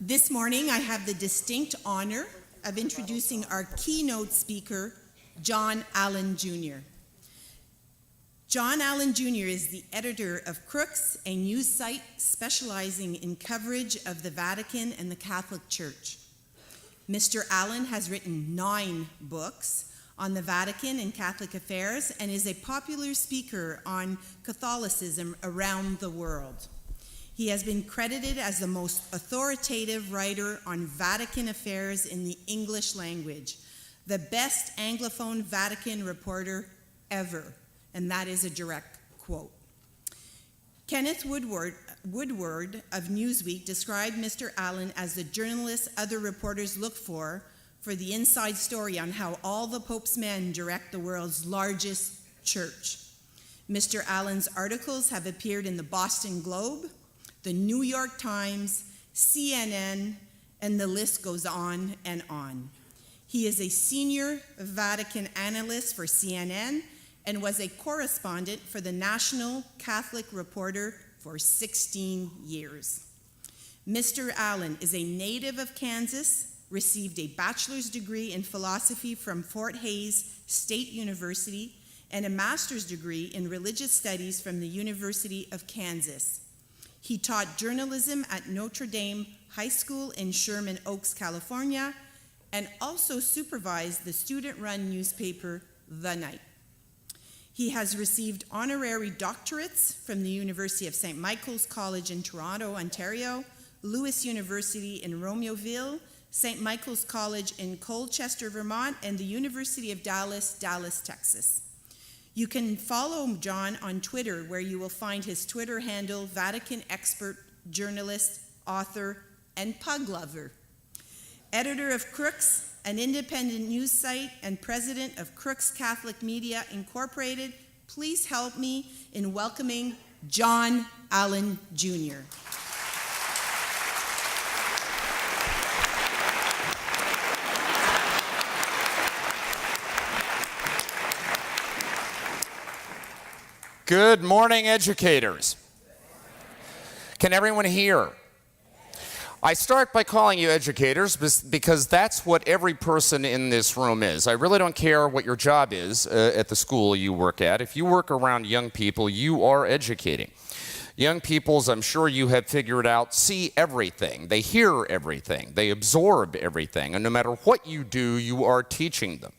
This morning, I have the distinct honor of introducing our keynote speaker, John Allen Jr. John Allen Jr. is the editor of Crooks, a news site specializing in coverage of the Vatican and the Catholic Church. Mr. Allen has written 9 books on the Vatican and Catholic affairs and is a popular speaker on Catholicism around the world. He has been credited as the most authoritative writer on Vatican affairs in the English language, the best Anglophone Vatican reporter ever, and that is a direct quote. Kenneth Woodward of Newsweek described Mr. Allen as the journalist other reporters look for the inside story on how all the Pope's men direct the world's largest church. Mr. Allen's articles have appeared in the Boston Globe, the New York Times, CNN, and the list goes on and on. He is a senior Vatican analyst for CNN and was a correspondent for the National Catholic Reporter for 16 years. Mr. Allen is a native of Kansas, received a bachelor's degree in philosophy from Fort Hays State University and a master's degree in religious studies from the University of Kansas. He taught journalism at Notre Dame High School in Sherman Oaks, California, and also supervised the student-run newspaper, The Knight. He has received honorary doctorates from the University of St. Michael's College in Toronto, Ontario, Lewis University in Romeoville, St. Michael's College in Colchester, Vermont, and the University of Dallas, Texas. You can follow John on Twitter, where you will find his Twitter handle, Vatican expert, journalist, author, and pug lover. Editor of Crooks, an independent news site, and president of Crooks Catholic Media Incorporated, please help me in welcoming John Allen Jr. Good morning, educators. Can everyone hear? I start by calling you educators because that's what every person in this room is. I really don't care what your job is at the school you work at. If you work around young people, you are educating. Young people, as I'm sure you have figured out, see everything. They hear everything. They absorb everything. And no matter what you do, you are teaching them.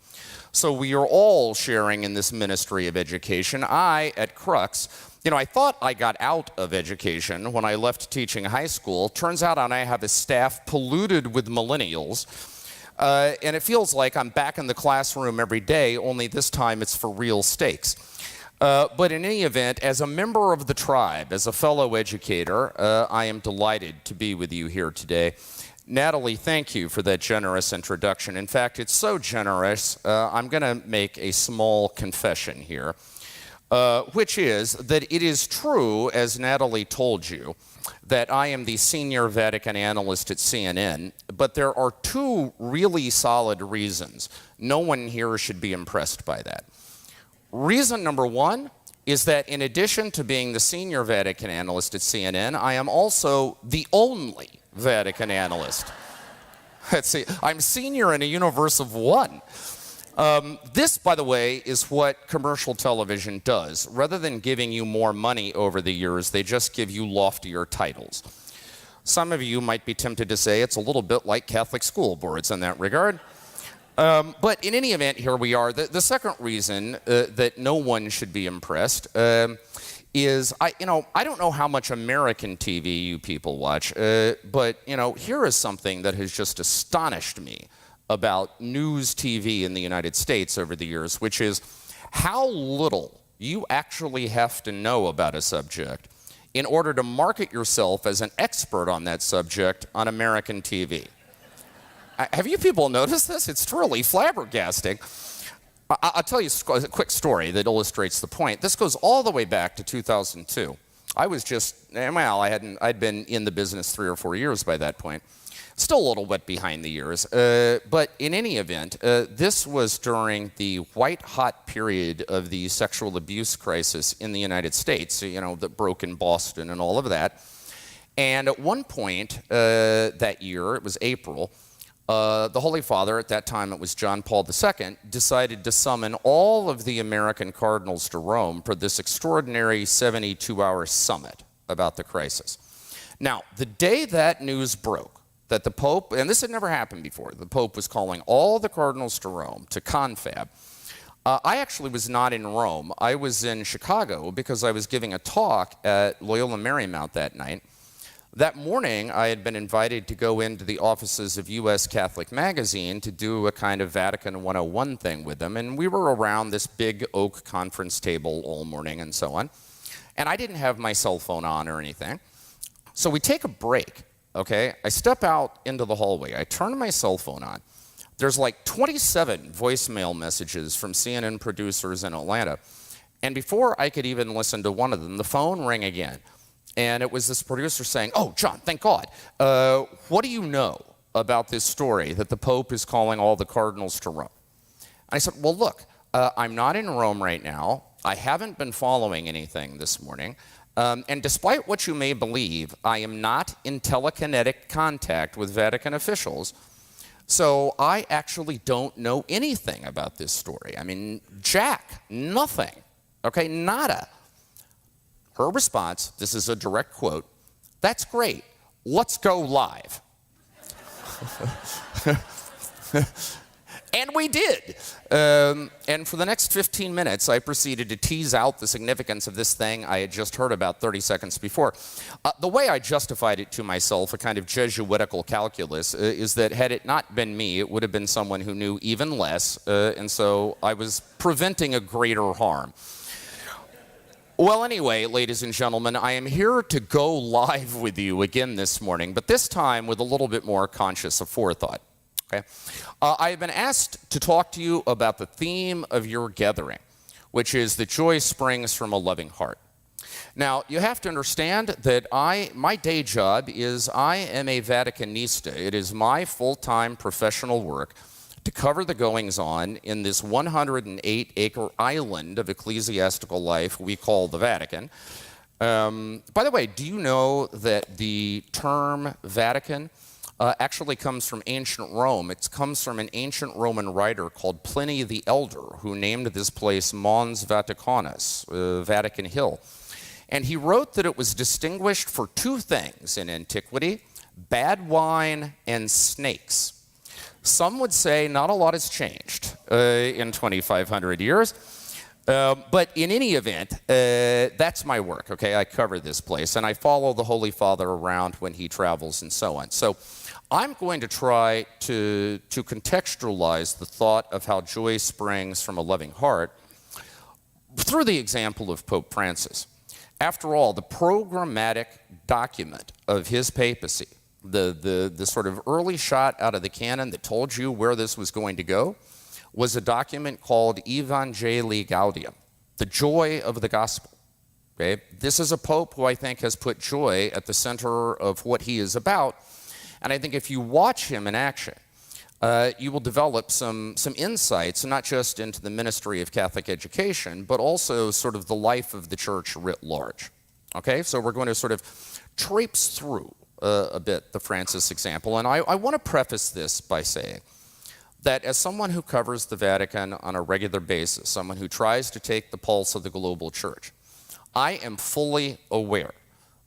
So we are all sharing in this ministry of education. I, at Crux, I thought I got out of education when I left teaching high school. Turns out I have a staff polluted with millennials, and it feels like I'm back in the classroom every day, only this time it's for real stakes. But in any event, as a member of the tribe, as a fellow educator, I am delighted to be with you here today. Natalie, thank you for that generous introduction. In fact, it's so generous, I'm going to make a small confession here, which is that it is true, as Natalie told you, that I am the senior Vatican analyst at CNN, but there are 2 really solid reasons no one here should be impressed by that. Reason number 1 is that in addition to being the senior Vatican analyst at CNN, I am also the only Vatican analyst. Let's see, I'm senior in a universe of 1. This, by the way, is what commercial television does. Rather than giving you more money over the years, they just give you loftier titles. Some of you might be tempted to say it's a little bit like Catholic school boards in that regard. But in any event, here we are. The second reason that no one should be impressed is, I don't know how much American TV you people watch, but, here is something that has just astonished me about news TV in the United States over the years, which is how little you actually have to know about a subject in order to market yourself as an expert on that subject on American TV. Have you people noticed this? It's truly flabbergasting. I'll tell you a quick story that illustrates the point. This goes all the way back to 2002. I was I'd been in the business 3 or 4 years by that point. Still a little wet behind the ears. But in any event, this was during the white-hot period of the sexual abuse crisis in the United States, that broke in Boston and all of that. And at one point that year, it was April, the Holy Father, at that time it was John Paul II, decided to summon all of the American cardinals to Rome for this extraordinary 72-hour summit about the crisis. Now, the day that news broke, that the Pope, and this had never happened before, the Pope was calling all the cardinals to Rome to confab. I actually was not in Rome. I was in Chicago because I was giving a talk at Loyola Marymount that night. That morning, I had been invited to go into the offices of U.S. Catholic Magazine to do a kind of Vatican 101 thing with them, and we were around this big oak conference table all morning and so on. And I didn't have my cell phone on or anything. So we take a break, okay? I step out into the hallway. I turn my cell phone on. There's like 27 voicemail messages from CNN producers in Atlanta. And before I could even listen to one of them, the phone rang again. And it was this producer saying, "Oh, John, thank God. What do you know about this story that the Pope is calling all the cardinals to Rome?" And I said, "Well, look, I'm not in Rome right now. I haven't been following anything this morning. And despite what you may believe, I am not in telekinetic contact with Vatican officials. So I actually don't know anything about this story. I mean, jack, nothing. Okay, nada." Her response, this is a direct quote, "That's great. Let's go live." And we did. And for the next 15 minutes, I proceeded to tease out the significance of this thing I had just heard about 30 seconds before. The way I justified it to myself, a kind of Jesuitical calculus, is that had it not been me, it would have been someone who knew even less, and so I was preventing a greater harm. Well, anyway, ladies and gentlemen, I am here to go live with you again this morning, but this time with a little bit more conscious of forethought. Okay? I have been asked to talk to you about the theme of your gathering, which is that joy springs from a loving heart. Now, you have to understand that my day job is I am a Vaticanista. It is my full-time professional work to cover the goings-on in this 108-acre island of ecclesiastical life we call the Vatican. By the way, do you know that the term Vatican actually comes from ancient Rome? It comes from an ancient Roman writer called Pliny the Elder, who named this place Mons Vaticanus, Vatican Hill. And he wrote that it was distinguished for two things in antiquity: bad wine and snakes. Some would say not a lot has changed in 2,500 years. But in any event, that's my work, okay? I cover this place, and I follow the Holy Father around when he travels and so on. So I'm going to try to contextualize the thought of how joy springs from a loving heart through the example of Pope Francis. After all, the programmatic document of his papacy, the sort of early shot out of the cannon that told you where this was going to go, was a document called Evangelii Gaudium, the joy of the gospel. Okay? This is a pope who I think has put joy at the center of what he is about, and I think if you watch him in action, you will develop some insights, not just into the ministry of Catholic education, but also sort of the life of the church writ large. Okay, so we're going to sort of traipse through a bit the Francis example, and I want to preface this by saying that as someone who covers the Vatican on a regular basis, someone who tries to take the pulse of the global church, I am fully aware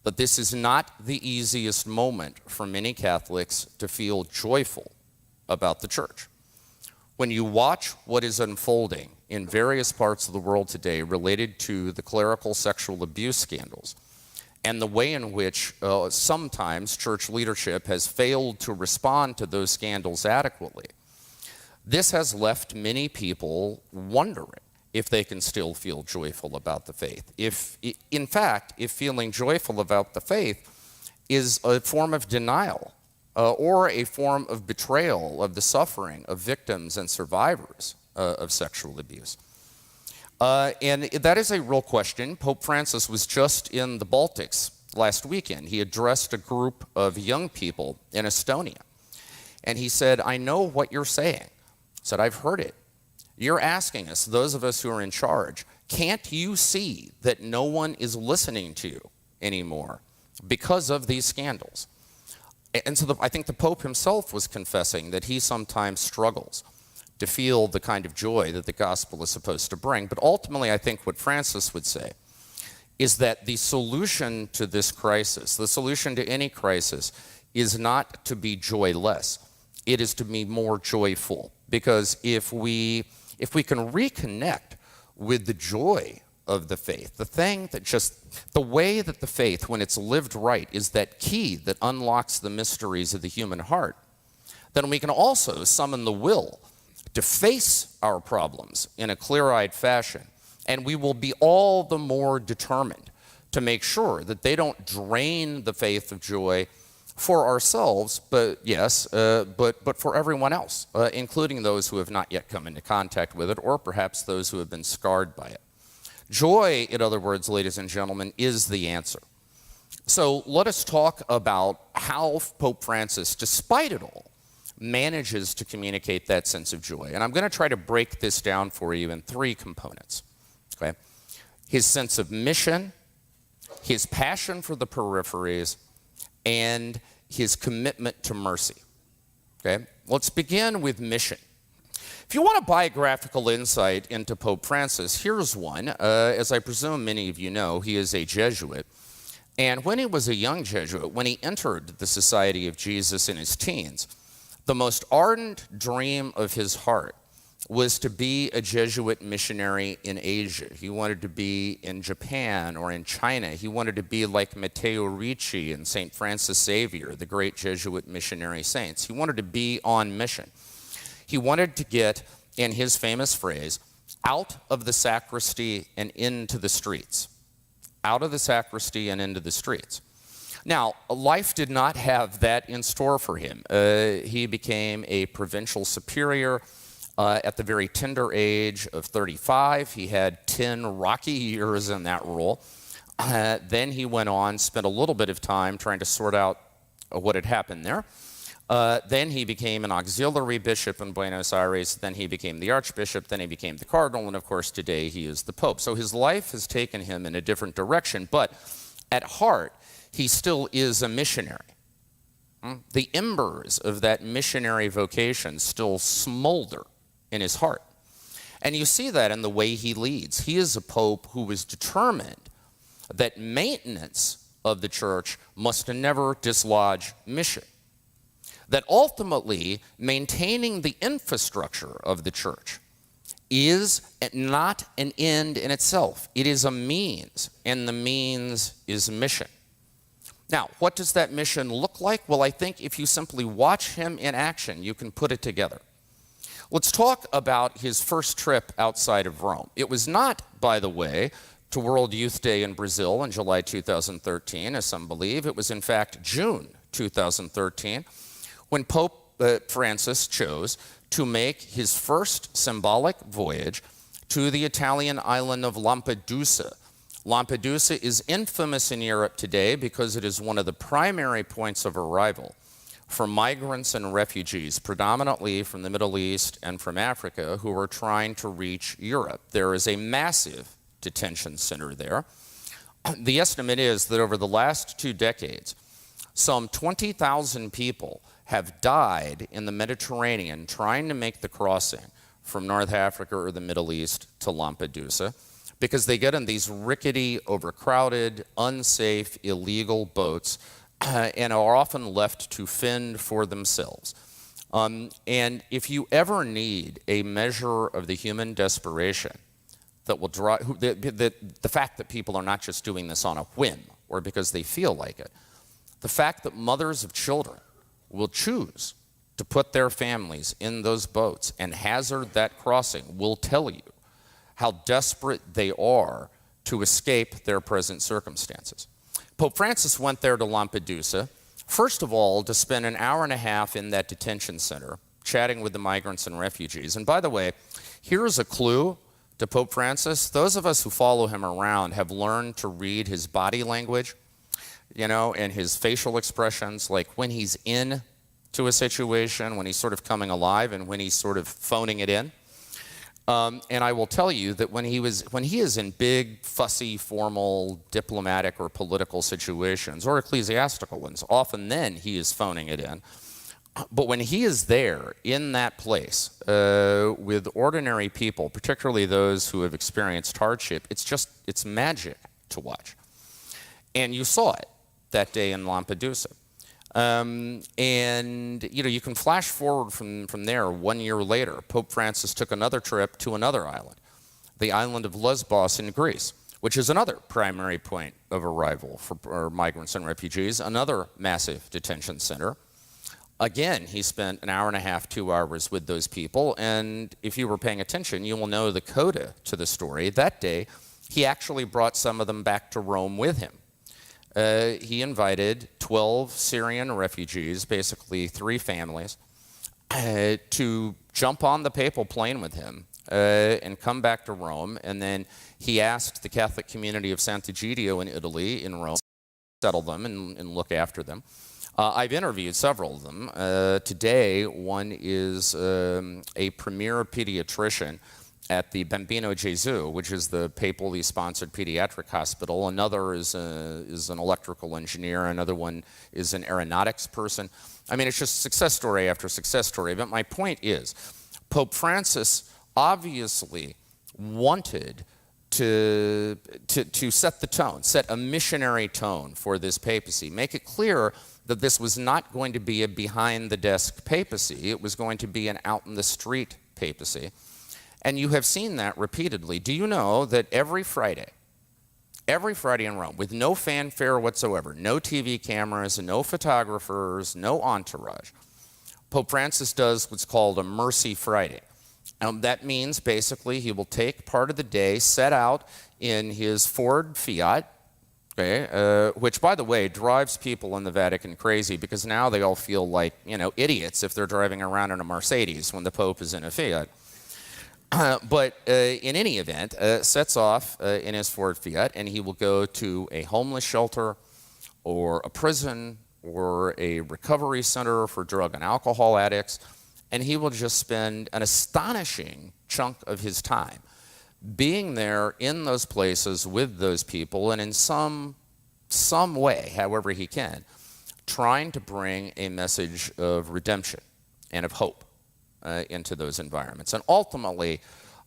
that this is not the easiest moment for many Catholics to feel joyful about the church. When you watch what is unfolding in various parts of the world today related to the clerical sexual abuse scandals, and the way in which sometimes church leadership has failed to respond to those scandals adequately, this has left many people wondering if they can still feel joyful about the faith. In fact, if feeling joyful about the faith is a form of denial or a form of betrayal of the suffering of victims and survivors of sexual abuse. And that is a real question. Pope Francis was just in the Baltics last weekend. He addressed a group of young people in Estonia. And he said, "I know what you're saying." He said, "I've heard it. You're asking us, those of us who are in charge, can't you see that no one is listening to you anymore? because of these scandals. And so I think the Pope himself was confessing that he sometimes struggles to feel the kind of joy that the gospel is supposed to bring. But ultimately, I think what Francis would say is that the solution to this crisis, the solution to any crisis, is not to be joyless. It is to be more joyful. Because if we can reconnect with the joy of the faith, the way that the faith, when it's lived right, is that key that unlocks the mysteries of the human heart, then we can also summon the will to face our problems in a clear-eyed fashion, and we will be all the more determined to make sure that they don't drain the faith of joy for ourselves, but for everyone else, including those who have not yet come into contact with it, or perhaps those who have been scarred by it. Joy, in other words, ladies and gentlemen, is the answer. So let us talk about how Pope Francis, despite it all, manages to communicate that sense of joy. And I'm going to try to break this down for you in three components. Okay? His sense of mission, his passion for the peripheries, and his commitment to mercy. Okay? Let's begin with mission. If you want a biographical insight into Pope Francis, here's one. As I presume many of you know, he is a Jesuit. And when he was a young Jesuit, when he entered the Society of Jesus in his teens, the most ardent dream of his heart was to be a Jesuit missionary in Asia. He wanted to be in Japan or in China. He wanted to be like Matteo Ricci and St. Francis Xavier, the great Jesuit missionary saints. He wanted to be on mission. He wanted to get, in his famous phrase, out of the sacristy and into the streets. Out of the sacristy and into the streets. Now, life did not have that in store for him. He became a provincial superior at the very tender age of 35. He had 10 rocky years in that role. Then he went on, spent a little bit of time trying to sort out what had happened there. Then he became an auxiliary bishop in Buenos Aires. Then he became the archbishop. Then he became the cardinal. And of course, today he is the pope. So his life has taken him in a different direction. But at heart, he still is a missionary. The embers of that missionary vocation still smolder in his heart. And you see that in the way he leads. He is a pope who is determined that maintenance of the church must never dislodge mission. That ultimately, maintaining the infrastructure of the church is not an end in itself. It is a means, and the means is mission. Now, what does that mission look like? Well, I think if you simply watch him in action, you can put it together. Let's talk about his first trip outside of Rome. It was not, by the way, to World Youth Day in Brazil in July 2013, as some believe. It was, in fact, June 2013, when Pope Francis chose to make his first symbolic voyage to the Italian island of Lampedusa. Lampedusa is infamous in Europe today because it is one of the primary points of arrival for migrants and refugees, predominantly from the Middle East and from Africa, who are trying to reach Europe. There is a massive detention center there. The estimate is that over the last 2 decades, some 20,000 people have died in the Mediterranean trying to make the crossing from North Africa or the Middle East to Lampedusa, because they get in these rickety, overcrowded, unsafe, illegal boats and are often left to fend for themselves. And if you ever need a measure of the human desperation that will drive, the fact that people are not just doing this on a whim or because they feel like it, the fact that mothers of children will choose to put their families in those boats and hazard that crossing will tell you how desperate they are to escape their present circumstances. Pope Francis went there to Lampedusa, first of all, to spend an hour and a half in that detention center, chatting with the migrants and refugees. And by the way, here's a clue to Pope Francis. Those of us who follow him around have learned to read his body language, and his facial expressions, like when he's in to a situation, when he's sort of coming alive, and when he's sort of phoning it in. And I will tell you that when he is in big, fussy, formal, diplomatic or political situations, or ecclesiastical ones, often then he is phoning it in. But when he is there in that place with ordinary people, particularly those who have experienced hardship, it's magic to watch. And you saw it that day in Lampedusa. And you can flash forward from there 1 year later. Pope Francis took another trip to another island, the island of Lesbos in Greece, which is another primary point of arrival for migrants and refugees, another massive detention center. Again, he spent an hour and a half, 2 hours with those people, and if you were paying attention, you will know the coda to the story. That day, he actually brought some of them back to Rome with him. He invited 12 Syrian refugees, basically 3 families, to jump on the papal plane with him and come back to Rome. And then he asked the Catholic community of Sant'Egidio in Italy, in Rome, to settle them and look after them. I've interviewed several of them. Today, one is a premier pediatrician at the Bambino Gesù, which is the papally sponsored pediatric hospital. Another is an electrical engineer. Another one is an aeronautics person. I mean, it's just success story after success story. But my point is, Pope Francis obviously wanted to set the tone, set a missionary tone for this papacy, make it clear that this was not going to be a behind-the-desk papacy. It was going to be an out-in-the-street papacy. And you have seen that repeatedly. Do you know that every Friday in Rome, with no fanfare whatsoever, no TV cameras, no photographers, no entourage, Pope Francis does what's called a Mercy Friday. That means basically he will take part of the day, set out in his Ford Fiat, okay, which, by the way, drives people in the Vatican crazy because now they all feel like, idiots if they're driving around in a Mercedes when the Pope is in a Fiat. But in any event, sets off in his Ford Fiat, and he will go to a homeless shelter or a prison or a recovery center for drug and alcohol addicts, and he will just spend an astonishing chunk of his time being there in those places with those people, and in some way, however he can, trying to bring a message of redemption and of hope into those environments, and ultimately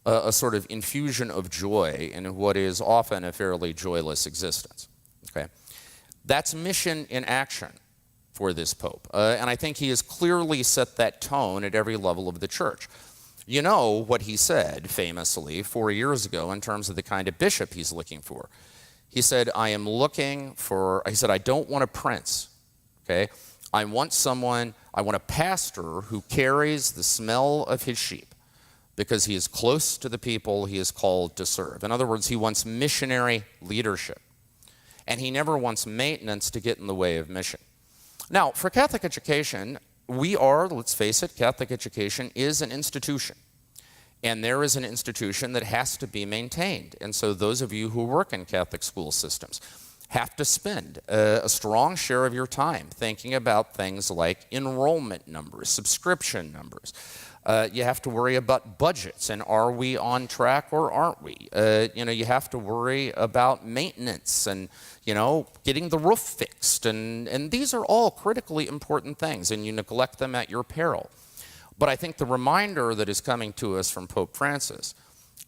a sort of infusion of joy in what is often a fairly joyless existence. Okay, that's mission in action for this Pope, and I think he has clearly set that tone at every level of the Church. You know what he said famously 4 years ago in terms of the kind of bishop he's looking for. He said, I don't want a prince, okay? I want a pastor who carries the smell of his sheep because he is close to the people he is called to serve. In other words, he wants missionary leadership, and he never wants maintenance to get in the way of mission. Now, for Catholic education, let's face it, Catholic education is an institution, and there is an institution that has to be maintained. And so those of you who work in Catholic school systems have to spend a strong share of your time thinking about things like enrollment numbers, subscription numbers. You have to worry about budgets, and are we on track or aren't we? You have to worry about maintenance and, getting the roof fixed. And these are all critically important things, and you neglect them at your peril. But I think the reminder that is coming to us from Pope Francis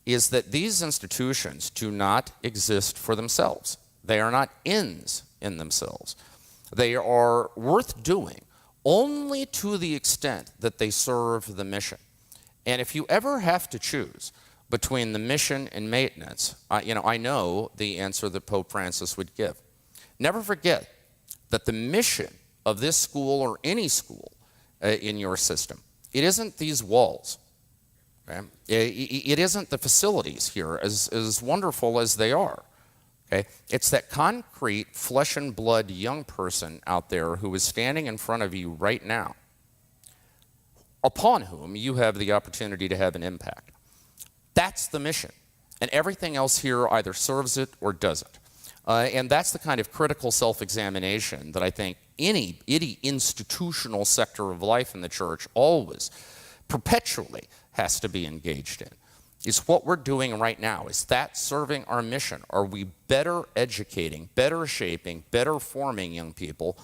is that these institutions do not exist for themselves. They are not ends in themselves. They are worth doing only to the extent that they serve the mission. And if you ever have to choose between the mission and maintenance, I know the answer that Pope Francis would give. Never forget that the mission of this school or any school in your system, it isn't these walls. Okay? It isn't the facilities here, as wonderful as they are. Okay? It's that concrete, flesh and blood young person out there who is standing in front of you right now, upon whom you have the opportunity to have an impact. That's the mission. And everything else here either serves it or doesn't. And that's the kind of critical self-examination that I think any institutional sector of life in the Church always, perpetually has to be engaged in. Is what we're doing right now, is that serving our mission? Are we better educating, better shaping, better forming young people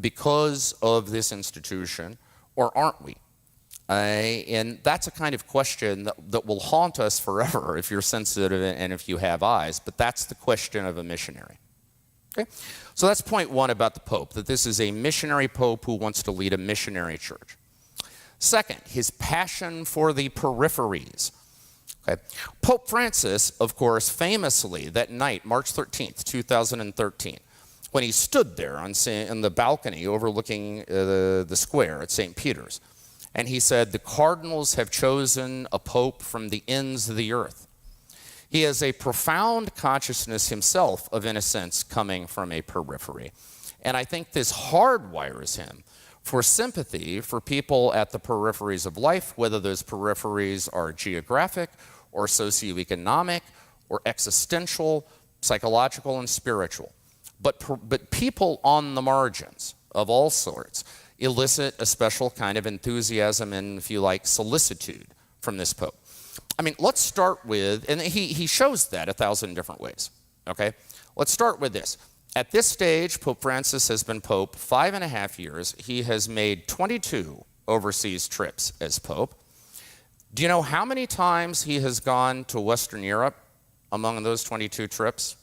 because of this institution, or aren't we? And that's a kind of question that will haunt us forever if you're sensitive and if you have eyes, but that's the question of a missionary. Okay? So that's point one about the Pope, that this is a missionary Pope who wants to lead a missionary church. Second, his passion for the peripheries. Okay. Pope Francis, of course, famously that night, March 13th, 2013, when he stood there on the balcony overlooking the square at St. Peter's, and he said, "The cardinals have chosen a pope from the ends of the earth." He has a profound consciousness himself of, in a sense, coming from a periphery. And I think this hardwires him for sympathy for people at the peripheries of life, whether those peripheries are geographic or socioeconomic or existential, psychological, and spiritual. But people on the margins of all sorts elicit a special kind of enthusiasm and, if you like, solicitude from this Pope. I mean, let's start with, and he shows that 1,000 different ways, okay? Let's start with this. At this stage, Pope Francis has been Pope 5.5 years. He has made 22 overseas trips as Pope. Do you know how many times he has gone to Western Europe among those 22 trips?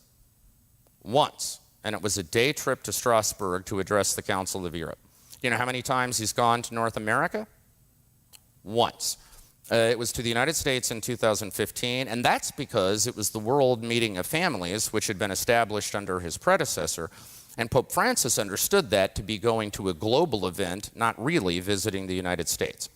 Once, and it was a day trip to Strasbourg to address the Council of Europe. Do you know how many times he's gone to North America? Once. It was to the United States in 2015, and that's because it was the World Meeting of Families, which had been established under his predecessor, and Pope Francis understood that to be going to a global event, not really visiting the United States.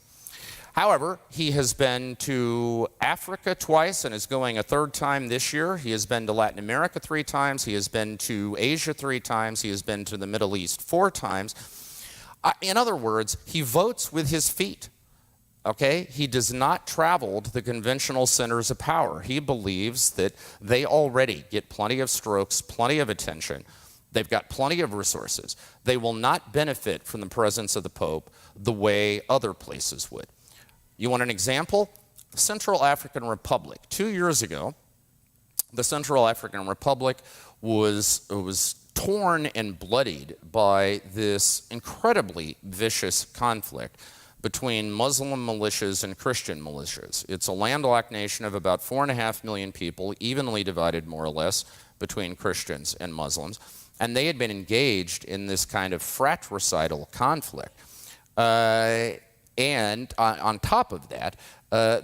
However, he has been to Africa twice and is going a third time this year. He has been to Latin America 3 times. He has been to Asia 3 times. He has been to the Middle East 4 times. In other words, he votes with his feet. Okay? He does not travel to the conventional centers of power. He believes that they already get plenty of strokes, plenty of attention. They've got plenty of resources. They will not benefit from the presence of the Pope the way other places would. You want an example? The Central African Republic. 2 years ago, the Central African Republic was torn and bloodied by this incredibly vicious conflict between Muslim militias and Christian militias. It's a landlocked nation of about 4.5 million people, evenly divided more or less between Christians and Muslims, and they had been engaged in this kind of fratricidal conflict. And on top of that,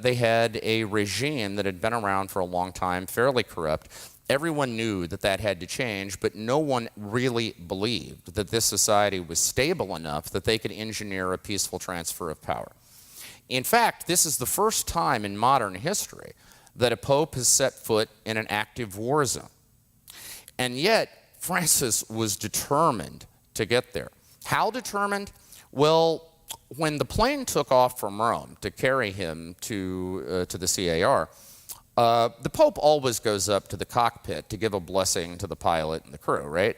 they had a regime that had been around for a long time, fairly corrupt. Everyone knew that that had to change, but no one really believed that this society was stable enough that they could engineer a peaceful transfer of power. In fact, this is the first time in modern history that a pope has set foot in an active war zone. And yet, Francis was determined to get there. How determined? Well, when the plane took off from Rome to carry him to the CAR, the Pope always goes up to the cockpit to give a blessing to the pilot and the crew, right?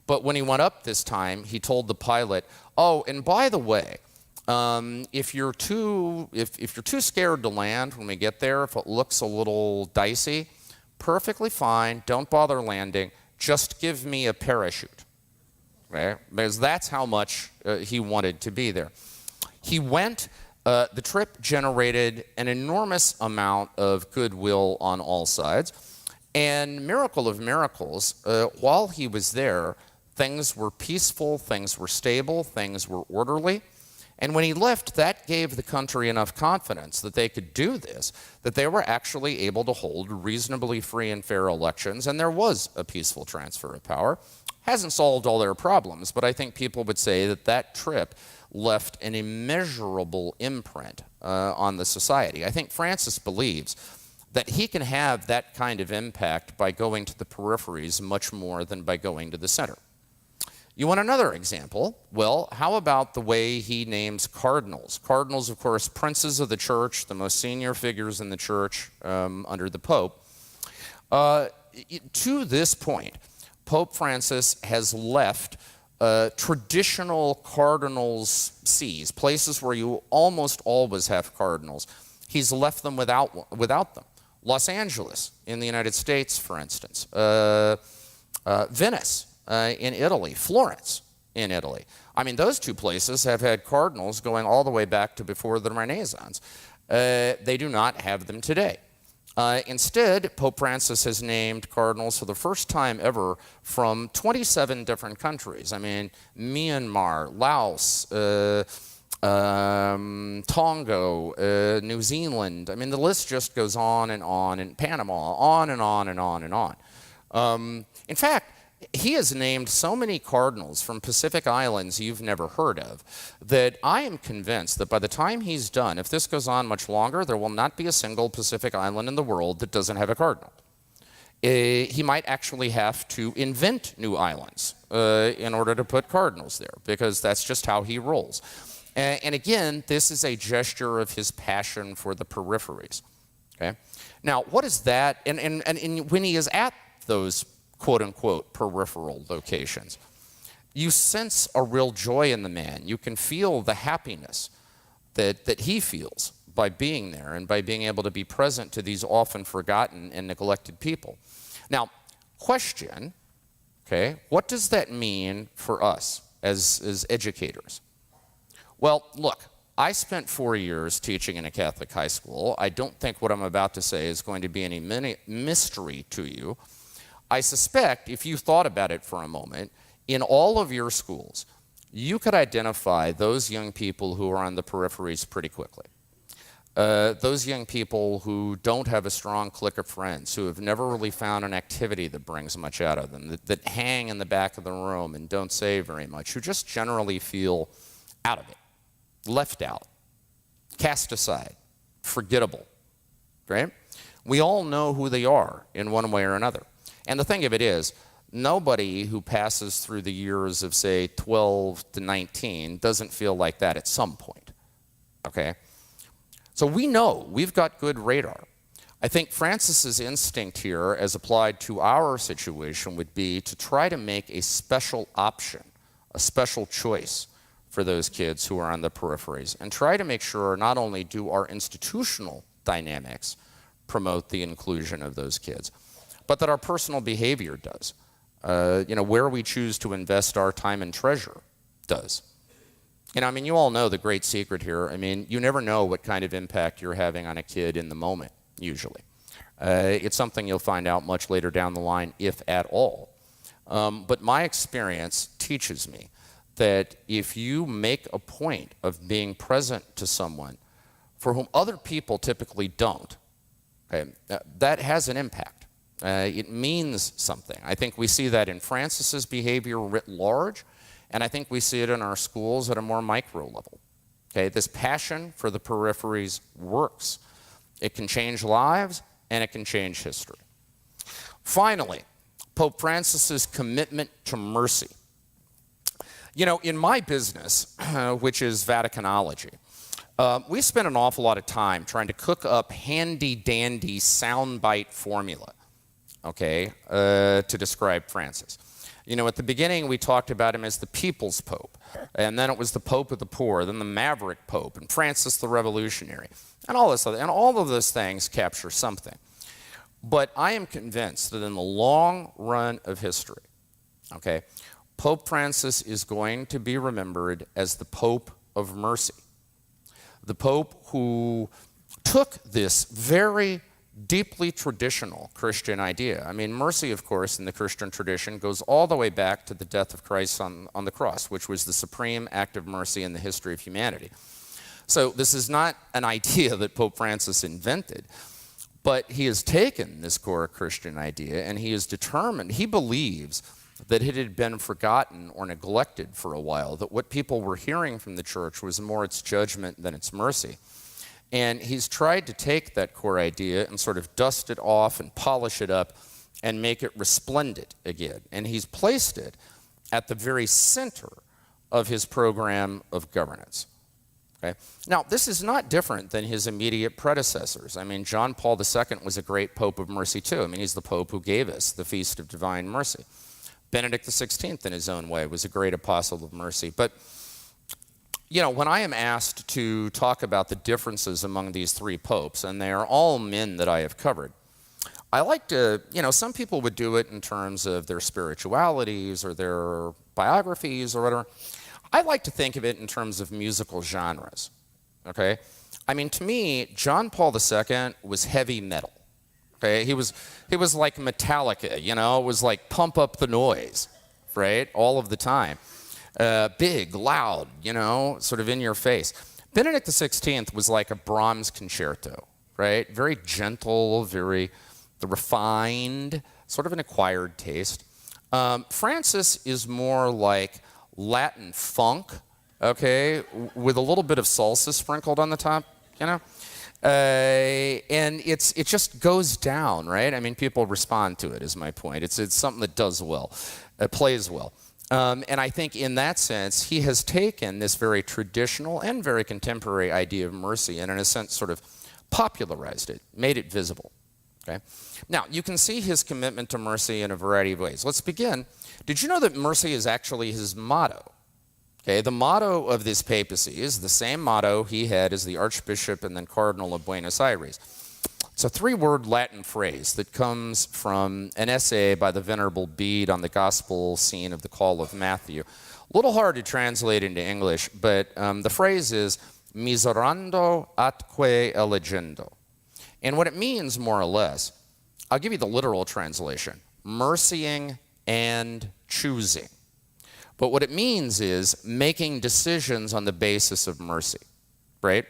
But when he went up this time, he told the pilot, "Oh, and by the way, if you're too scared to land when we get there, if it looks a little dicey, perfectly fine. Don't bother landing. Just give me a parachute." Right? Because that's how much he wanted to be there. He went. The trip generated an enormous amount of goodwill on all sides. And miracle of miracles, while he was there, things were peaceful, things were stable, things were orderly. And when he left, that gave the country enough confidence that they could do this, that they were actually able to hold reasonably free and fair elections, and there was a peaceful transfer of power. Hasn't solved all their problems, but I think people would say that that trip left an immeasurable imprint on the society. I think Francis believes that he can have that kind of impact by going to the peripheries much more than by going to the center. You want another example? Well, how about the way he names cardinals? Cardinals, of course, princes of the church, the most senior figures in the church under the Pope. To this point, Pope Francis has left traditional cardinals' sees, places where you almost always have cardinals. he's left them without them. Los Angeles in the United States, for instance, Venice in Italy, Florence in Italy. I mean, those two places have had cardinals going all the way back to before the Renaissance. They do not have them today. Instead, Pope Francis has named cardinals for the first time ever from 27 different countries. I mean, Myanmar, Laos, Tonga, New Zealand. I mean, the list just goes on, and Panama, on and on and on and on. In fact, he has named so many cardinals from Pacific Islands you've never heard of that I am convinced that by the time he's done, if this goes on much longer, there will not be a single Pacific island in the world that doesn't have a cardinal. He might actually have to invent new islands in order to put cardinals there, because that's just how he rolls. And again, this is a gesture of his passion for the peripheries. Okay? Now, what is that? And when he is at those quote-unquote peripheral locations, you sense a real joy in the man. You can feel the happiness that he feels by being there and by being able to be present to these often forgotten and neglected people. Now, question, okay, what does that mean for us as educators? Well, look, I spent 4 years teaching in a Catholic high school. I don't think what I'm about to say is going to be any mystery to you. I suspect, if you thought about it for a moment, in all of your schools, you could identify those young people who are on the peripheries pretty quickly. Those young people who don't have a strong clique of friends, who have never really found an activity that brings much out of them, that hang in the back of the room and don't say very much, who just generally feel out of it, left out, cast aside, forgettable, right? We all know who they are in one way or another. And the thing of it is, nobody who passes through the years of, say, 12 to 19 doesn't feel like that at some point, okay? So we know we've got good radar. I think Francis's instinct here, as applied to our situation, would be to try to make a special option, a special choice for those kids who are on the peripheries, and try to make sure not only do our institutional dynamics promote the inclusion of those kids, but that our personal behavior does. Where we choose to invest our time and treasure does. I mean, you all know the great secret here. I mean, you never know what kind of impact you're having on a kid in the moment, usually. It's something you'll find out much later down the line, if at all. But my experience teaches me that if you make a point of being present to someone for whom other people typically don't, okay, that has an impact. It means something. I think we see that in Francis's behavior writ large, and I think we see it in our schools at a more micro level. Okay, this passion for the peripheries works. It can change lives, and it can change history. Finally, Pope Francis's commitment to mercy. In my business, which is Vaticanology, we spend an awful lot of time trying to cook up handy-dandy soundbite formula, okay, to describe Francis. At the beginning, we talked about him as the people's pope, and then it was the Pope of the poor, then the maverick pope, and Francis the revolutionary, and all this other, and all of those things capture something. But I am convinced that in the long run of history, okay, Pope Francis is going to be remembered as the Pope of mercy, the Pope who took this very deeply traditional Christian idea. I mean, mercy, of course, in the Christian tradition goes all the way back to the death of Christ on the cross, which was the supreme act of mercy in the history of humanity. So this is not an idea that Pope Francis invented, but he has taken this core Christian idea and he is determined, he believes that it had been forgotten or neglected for a while, that what people were hearing from the church was more its judgment than its mercy. And he's tried to take that core idea and sort of dust it off and polish it up and make it resplendent again. And he's placed it at the very center of his program of governance. Okay? Now, this is not different than his immediate predecessors. I mean, John Paul II was a great Pope of mercy too. I mean, he's the Pope who gave us the Feast of Divine Mercy. Benedict XVI, in his own way, was a great apostle of mercy. But when I am asked to talk about the differences among these three popes, and they are all men that I have covered, I like to, some people would do it in terms of their spiritualities or their biographies or whatever. I like to think of it in terms of musical genres, okay? I mean, to me, John Paul II was heavy metal, okay? He was like Metallica, it was like pump up the noise, right, all of the time. Big, loud, sort of in your face. Benedict XVI was like a Brahms concerto, right? Very gentle, very refined, sort of an acquired taste. Francis is more like Latin funk, okay, with a little bit of salsa sprinkled on the top, and it just goes down, right? I mean, people respond to it, is my point. It's something that does well, plays well. And I think in that sense, he has taken this very traditional and very contemporary idea of mercy and in a sense sort of popularized it, made it visible. Okay? Now, you can see his commitment to mercy in a variety of ways. Let's begin. Did you know that mercy is actually his motto? Okay, the motto of this papacy is the same motto he had as the Archbishop and then Cardinal of Buenos Aires. It's a three-word Latin phrase that comes from an essay by the Venerable Bede on the gospel scene of the call of Matthew. A little hard to translate into English, but the phrase is miserando atque elegendo. And what it means, more or less, I'll give you the literal translation, mercying and choosing. But what it means is making decisions on the basis of mercy, right?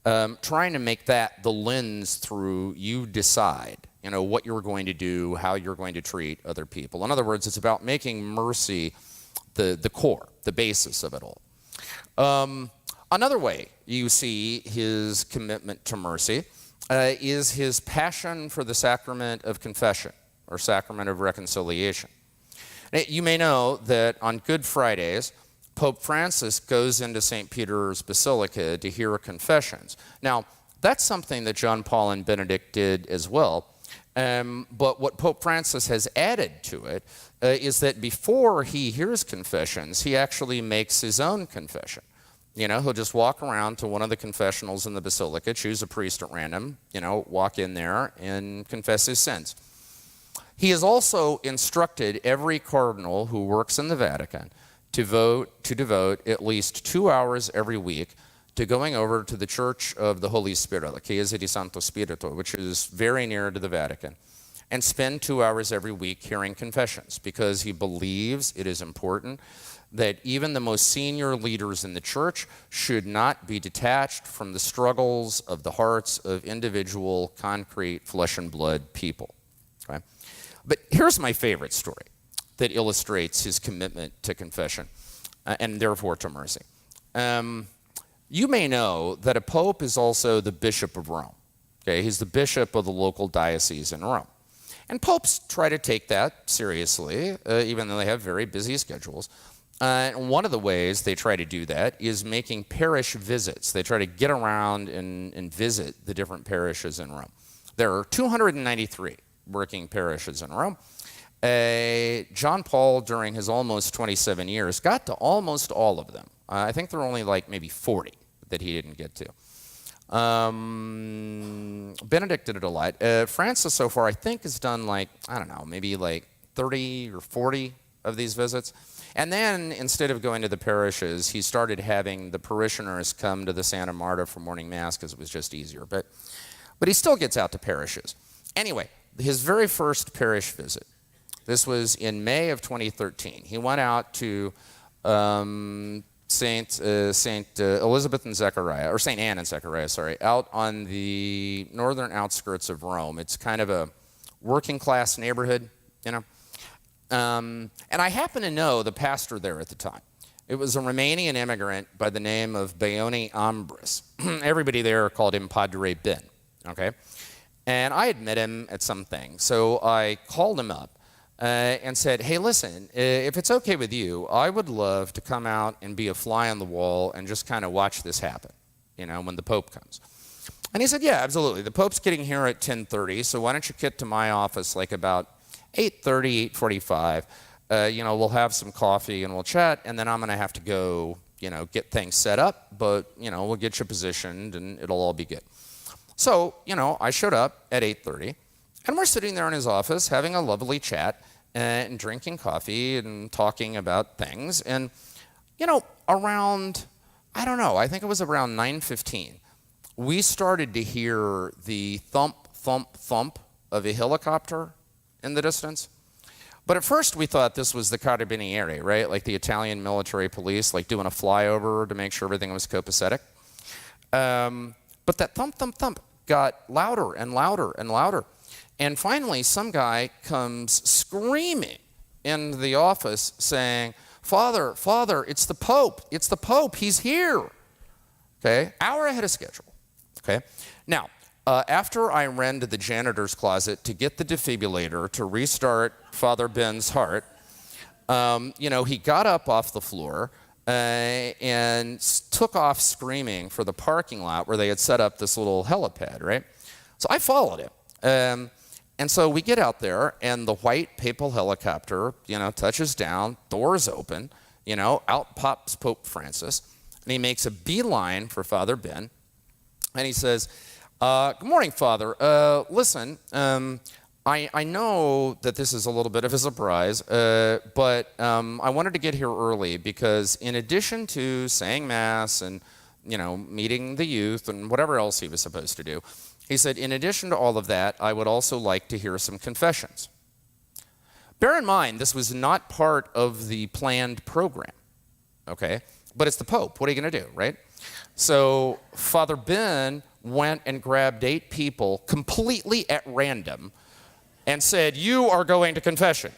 Trying to make that the lens through you decide, what you're going to do, how you're going to treat other people. In other words, it's about making mercy the core, the basis of it all. Another way you see his commitment to mercy is his passion for the sacrament of confession, or sacrament of reconciliation. You may know that on Good Fridays, Pope Francis goes into St. Peter's Basilica to hear confessions. Now, that's something that John Paul and Benedict did as well, but what Pope Francis has added to it is that before he hears confessions, he actually makes his own confession. He'll just walk around to one of the confessionals in the Basilica, choose a priest at random, walk in there and confess his sins. He has also instructed every cardinal who works in the Vatican to devote at least 2 hours every week to going over to the Church of the Holy Spirit, La Chiesa di Santo Spirito, which is very near to the Vatican, and spend 2 hours every week hearing confessions, because he believes it is important that even the most senior leaders in the church should not be detached from the struggles of the hearts of individual, concrete, flesh and blood people. Okay? But here's my favorite story that illustrates his commitment to confession and therefore to mercy. You may know that a pope is also the Bishop of Rome. Okay? He's the bishop of the local diocese in Rome. And popes try to take that seriously, even though they have very busy schedules. And one of the ways they try to do that is making parish visits. They try to get around and visit the different parishes in Rome. There are 293 working parishes in Rome. John Paul, during his almost 27 years, got to almost all of them. I think there are only like maybe 40 that he didn't get to. Benedict did it a lot. Francis so far, I think, has done maybe 30 or 40 of these visits. And then, instead of going to the parishes, he started having the parishioners come to the Santa Marta for morning mass because it was just easier. But he still gets out to parishes. Anyway, his very first parish visit, this was in May of 2013. He went out to Saint Elizabeth and Zechariah, or Saint Anne and Zechariah, sorry, out on the northern outskirts of Rome. It's kind of a working class neighborhood, And I happen to know the pastor there at the time. It was a Romanian immigrant by the name of Baioni Ambris. Everybody there called him Padre Ben, okay? And I had met him at something, so I called him up and said, hey, listen, if it's okay with you, I would love to come out and be a fly on the wall and just kind of watch this happen, when the Pope comes. And he said, yeah, absolutely. The Pope's getting here at 10:30, so why don't you get to my office about 8:30, 8:45. We'll have some coffee and we'll chat, and then I'm going to have to go get things set up, but, we'll get you positioned and it'll all be good. So, I showed up at 8:30, and we're sitting there in his office having a lovely chat and drinking coffee and talking about things. And, around, I don't know, I think it was around 9:15, we started to hear the thump, thump, thump of a helicopter in the distance. But at first we thought this was the Carabinieri, right? Like the Italian military police, like doing a flyover to make sure everything was copacetic. But that thump, thump, thump got louder and louder and louder. And finally, some guy comes screaming into the office saying, Father, it's the Pope. It's the Pope. He's here. Okay? Hour ahead of schedule. Okay? Now, after I ran to the janitor's closet to get the defibrillator to restart Father Ben's heart, he got up off the floor and took off screaming for the parking lot where they had set up this little helipad, right? So I followed him. And so we get out there, and the white papal helicopter, touches down, doors open, out pops Pope Francis, and he makes a beeline for Father Ben, and he says, good morning, Father. Listen, I know that this is a little bit of a surprise, but I wanted to get here early because in addition to saying Mass and, meeting the youth and whatever else he was supposed to do, he said, in addition to all of that, I would also like to hear some confessions. Bear in mind, this was not part of the planned program, okay? But it's the Pope. What are you going to do, right? So Father Ben went and grabbed 8 people completely at random and said, you are going to confession.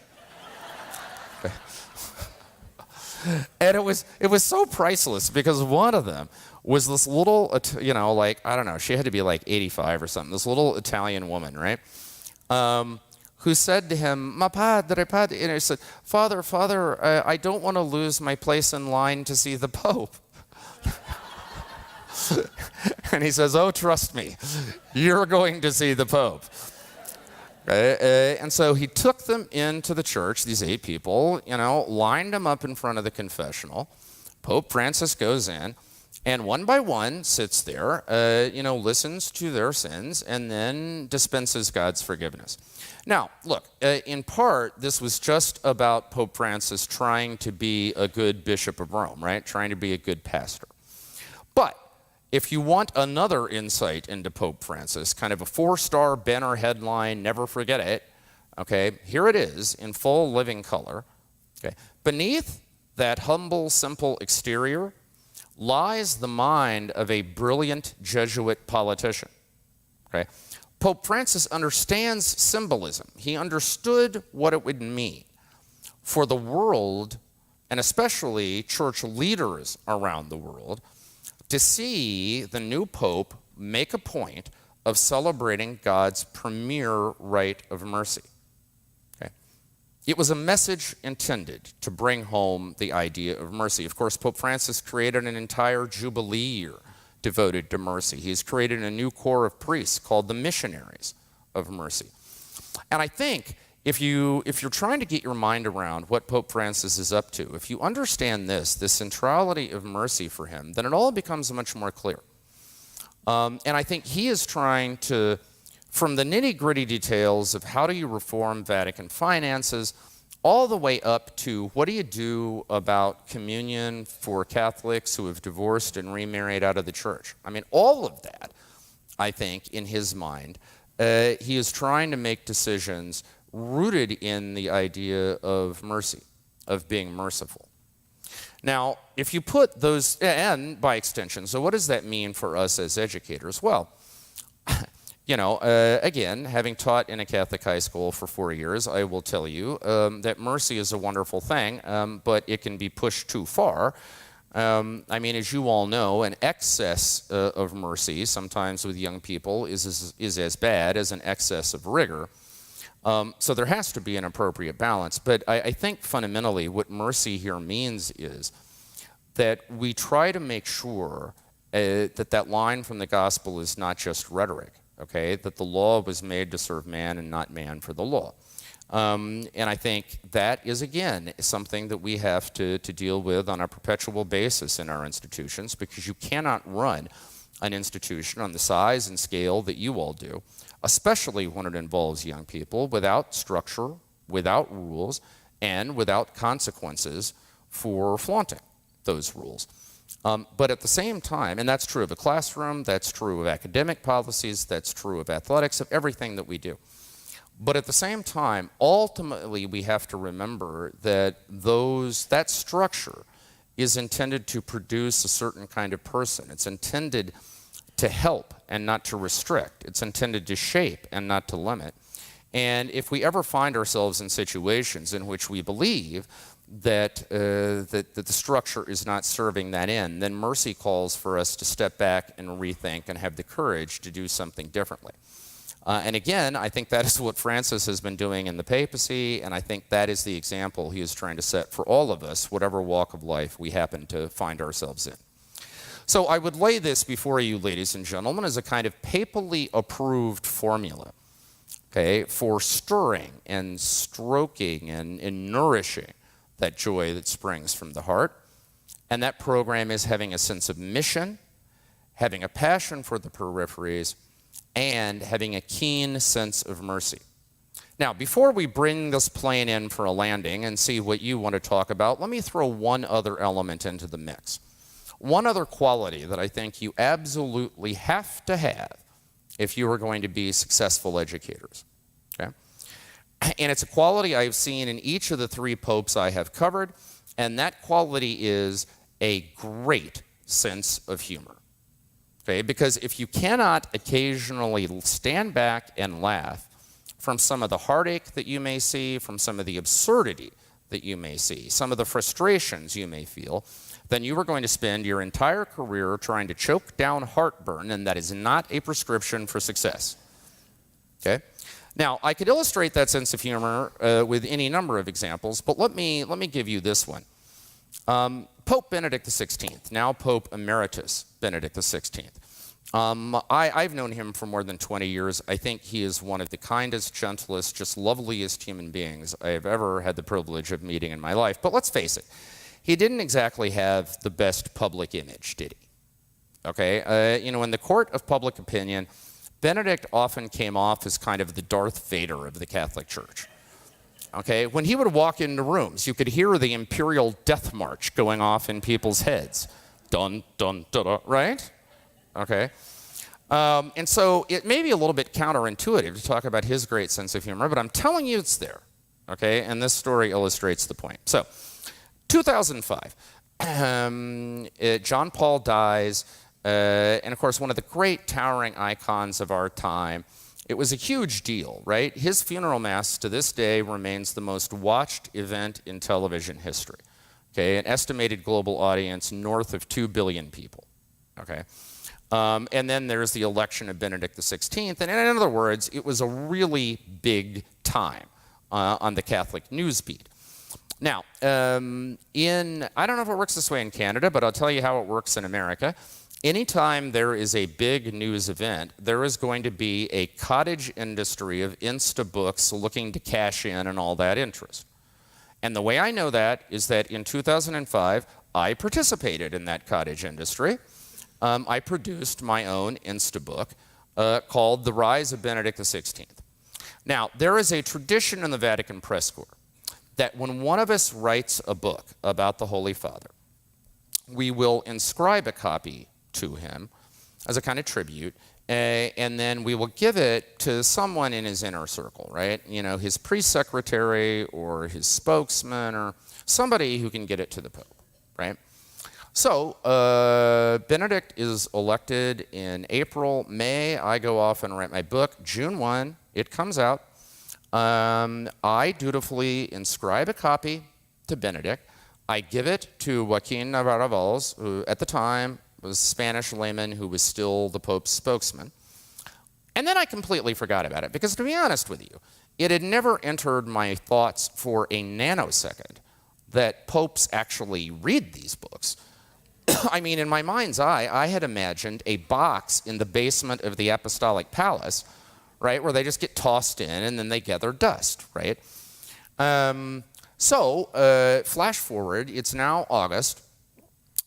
And it was so priceless because one of them was this little, I don't know, she had to be like 85 or something, this little Italian woman, right? Who said to him, Ma padre, padre, and he said, Father, I don't want to lose my place in line to see the Pope. And he says, oh, trust me, you're going to see the Pope. And so he took them into the church, these 8 people, lined them up in front of the confessional. Pope Francis goes in, and one by one sits there, listens to their sins, and then dispenses God's forgiveness. Now, look, in part, this was just about Pope Francis trying to be a good Bishop of Rome, right? Trying to be a good pastor. But if you want another insight into Pope Francis, kind of a 4-star banner headline, never forget it, okay, here it is in full living color. Okay. Beneath that humble, simple exterior lies the mind of a brilliant Jesuit politician. Okay. Pope Francis understands symbolism. He understood what it would mean for the world, and especially church leaders around the world, to see the new Pope make a point of celebrating God's premier rite of mercy. Okay. It was a message intended to bring home the idea of mercy. Of course, Pope Francis created an entire Jubilee year devoted to mercy. He's created a new corps of priests called the Missionaries of Mercy. And I think if you're trying to get your mind around what Pope Francis is up to, if you understand this centrality of mercy for him, then it all becomes much more clear. And I think he is trying to, from the nitty-gritty details of how do you reform Vatican finances, all the way up to what do you do about communion for Catholics who have divorced and remarried out of the church. I mean, all of that, I think, in his mind, he is trying to make decisions rooted in the idea of mercy, of being merciful. Now, if you put those, and by extension, so what does that mean for us as educators? Well, again, having taught in a Catholic high school for 4 years, I will tell you that mercy is a wonderful thing, but it can be pushed too far. As you all know, an excess of mercy, sometimes with young people, is as bad as an excess of rigor. So there has to be an appropriate balance. But I think fundamentally what mercy here means is that we try to make sure that line from the gospel is not just rhetoric, okay? That the law was made to serve man and not man for the law. And I think that is, again, something that we have to deal with on a perpetual basis in our institutions, because you cannot run an institution on the size and scale that you all do, especially when it involves young people, without structure, without rules, and without consequences for flaunting those rules. But at the same time, and that's true of a classroom, that's true of academic policies, that's true of athletics, of everything that we do. But at the same time, ultimately, we have to remember that that structure is intended to produce a certain kind of person. It's intended to help and not to restrict. It's intended to shape and not to limit. And if we ever find ourselves in situations in which we believe that the structure is not serving that end, then mercy calls for us to step back and rethink and have the courage to do something differently. And again, I think that is what Francis has been doing in the papacy, and I think that is the example he is trying to set for all of us, whatever walk of life we happen to find ourselves in. So I would lay this before you, ladies and gentlemen, as a kind of papally approved formula, okay, for stirring and stroking and nourishing that joy that springs from the heart. And that program is having a sense of mission, having a passion for the peripheries, and having a keen sense of mercy. Now, before we bring this plane in for a landing and see what you want to talk about, let me throw one other element into the mix. One other quality that I think you absolutely have to have if you are going to be successful educators. Okay? And it's a quality I've seen in each of the three popes I have covered, and that quality is a great sense of humor. Okay? Because if you cannot occasionally stand back and laugh from some of the heartache that you may see, from some of the absurdity that you may see, some of the frustrations you may feel, then you are going to spend your entire career trying to choke down heartburn, and that is not a prescription for success. Okay? Now, I could illustrate that sense of humor with any number of examples, but let me give you this one. Pope Benedict XVI, now Pope Emeritus Benedict XVI. I've known him for more than 20 years. I think he is one of the kindest, gentlest, just loveliest human beings I have ever had the privilege of meeting in my life. But let's face it, he didn't exactly have the best public image, did he? Okay, in the court of public opinion, Benedict often came off as kind of the Darth Vader of the Catholic Church. Okay, when he would walk into rooms, you could hear the imperial death march going off in people's heads. Dun, dun, dun, dun, right? Okay. And so it may be a little bit counterintuitive to talk about his great sense of humor, but I'm telling you it's there. Okay, and this story illustrates the point. So, 2005, John Paul dies, and of course, one of the great towering icons of our time. It was a huge deal, right? His funeral mass to this day remains the most watched event in television history. Okay, an estimated global audience north of 2 billion people. Okay, and then there's the election of Benedict XVI, and in other words, it was a really big time on the Catholic news beat. Now, I don't know if it works this way in Canada, but I'll tell you how it works in America. Anytime there is a big news event, there is going to be a cottage industry of Instabooks looking to cash in and all that interest. And the way I know that is that in 2005, I participated in that cottage industry. I produced my own Instabook called The Rise of Benedict XVI. Now, there is a tradition in the Vatican Press Corps that when one of us writes a book about the Holy Father, we will inscribe a copy to him as a kind of tribute, and then we will give it to someone in his inner circle, right? His priest secretary or his spokesman or somebody who can get it to the Pope, right? So Benedict is elected in April. May, I go off and write my book. June 1, it comes out. I dutifully inscribe a copy to Benedict. I give it to Joaquin Navarro Valls, who at the time was a Spanish layman who was still the Pope's spokesman. And then I completely forgot about it, because to be honest with you, it had never entered my thoughts for a nanosecond that popes actually read these books. I mean, in my mind's eye, I had imagined a box in the basement of the Apostolic Palace right, where they just get tossed in and then they gather dust, right? Flash forward, it's now August.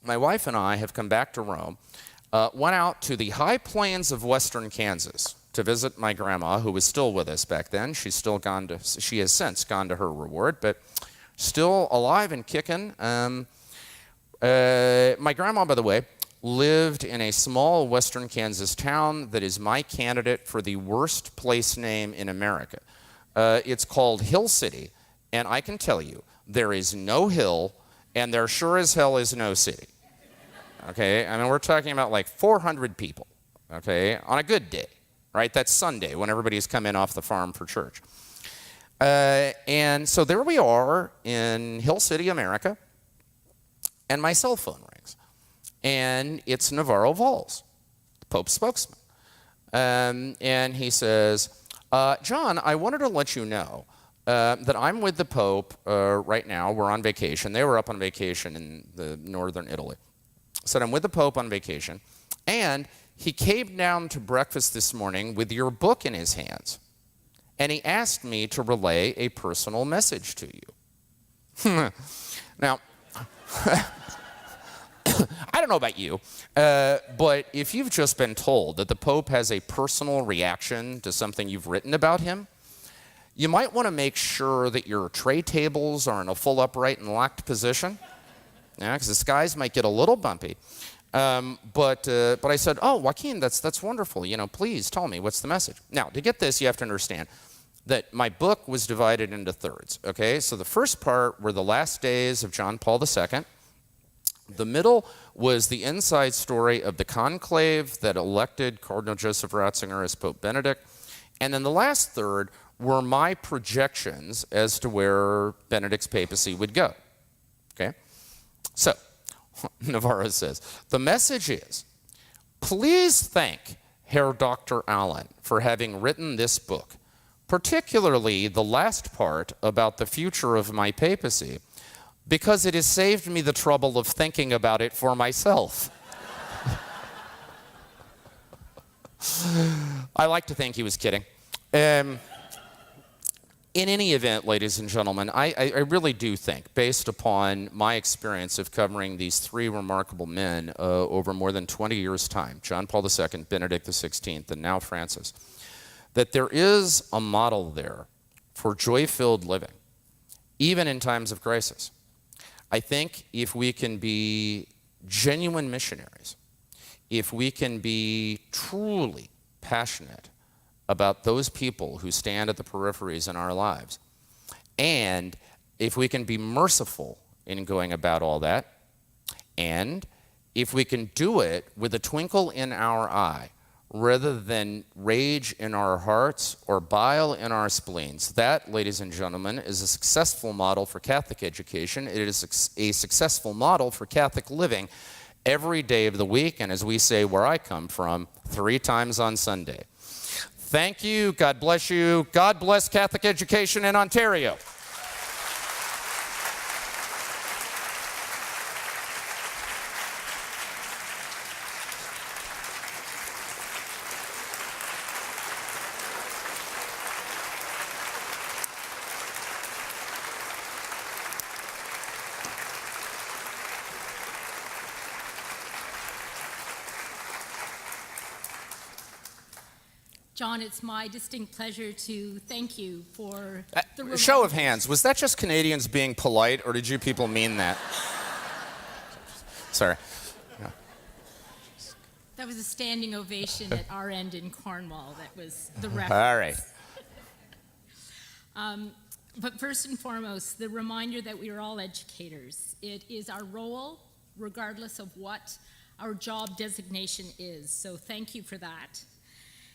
My wife and I have come back to Rome, went out to the high plains of western Kansas to visit my grandma, who was still with us back then. She has since gone to her reward, but still alive and kicking. My grandma, by the way, lived in a small western Kansas town that is my candidate for the worst place name in America. It's called Hill City, and I can tell you, there is no hill, and there sure as hell is no city. Okay, I mean, we're talking about like 400 people, okay, on a good day, right? That's Sunday when everybody's come in off the farm for church. And so there we are in Hill City, America, and my cell phone rings. And it's Navarro Valls, the Pope's spokesman. And he says, John, I wanted to let you know that I'm with the Pope right now. We're on vacation. They were up on vacation in the northern Italy. Said, I'm with the Pope on vacation. And he came down to breakfast this morning with your book in his hands. And he asked me to relay a personal message to you. Now, I don't know about you, but if you've just been told that the Pope has a personal reaction to something you've written about him, you might want to make sure that your tray tables are in a full upright and locked position, because the skies might get a little bumpy. But I said, oh, Joaquin, that's wonderful. Please tell me, what's the message? Now, to get this, you have to understand that my book was divided into thirds, okay? So the first part were the last days of John Paul II. The middle was the inside story of the conclave that elected Cardinal Joseph Ratzinger as Pope Benedict. And then the last third were my projections as to where Benedict's papacy would go, okay? So, Navarro says, the message is, please thank Herr Dr. Allen for having written this book, particularly the last part about the future of my papacy, because it has saved me the trouble of thinking about it for myself. I like to think he was kidding. In any event, ladies and gentlemen, I really do think, based upon my experience of covering these three remarkable men over more than 20 years' time, John Paul II, Benedict XVI, and now Francis, that there is a model there for joy-filled living, even in times of crisis. I think if we can be genuine missionaries, if we can be truly passionate about those people who stand at the peripheries in our lives, and if we can be merciful in going about all that, and if we can do it with a twinkle in our eye, rather than rage in our hearts or bile in our spleens. That, ladies and gentlemen, is a successful model for Catholic education. It is a successful model for Catholic living every day of the week, and as we say where I come from, 3 times on Sunday. Thank you. God bless you. God bless Catholic education in Ontario. John, it's my distinct pleasure to thank you for the show of hands, was that just Canadians being polite, or did you people mean that? Sorry. That was a standing ovation at our end in Cornwall. That was the reference. All right. But first and foremost, the reminder that we are all educators. It is our role, regardless of what our job designation is. So thank you for that.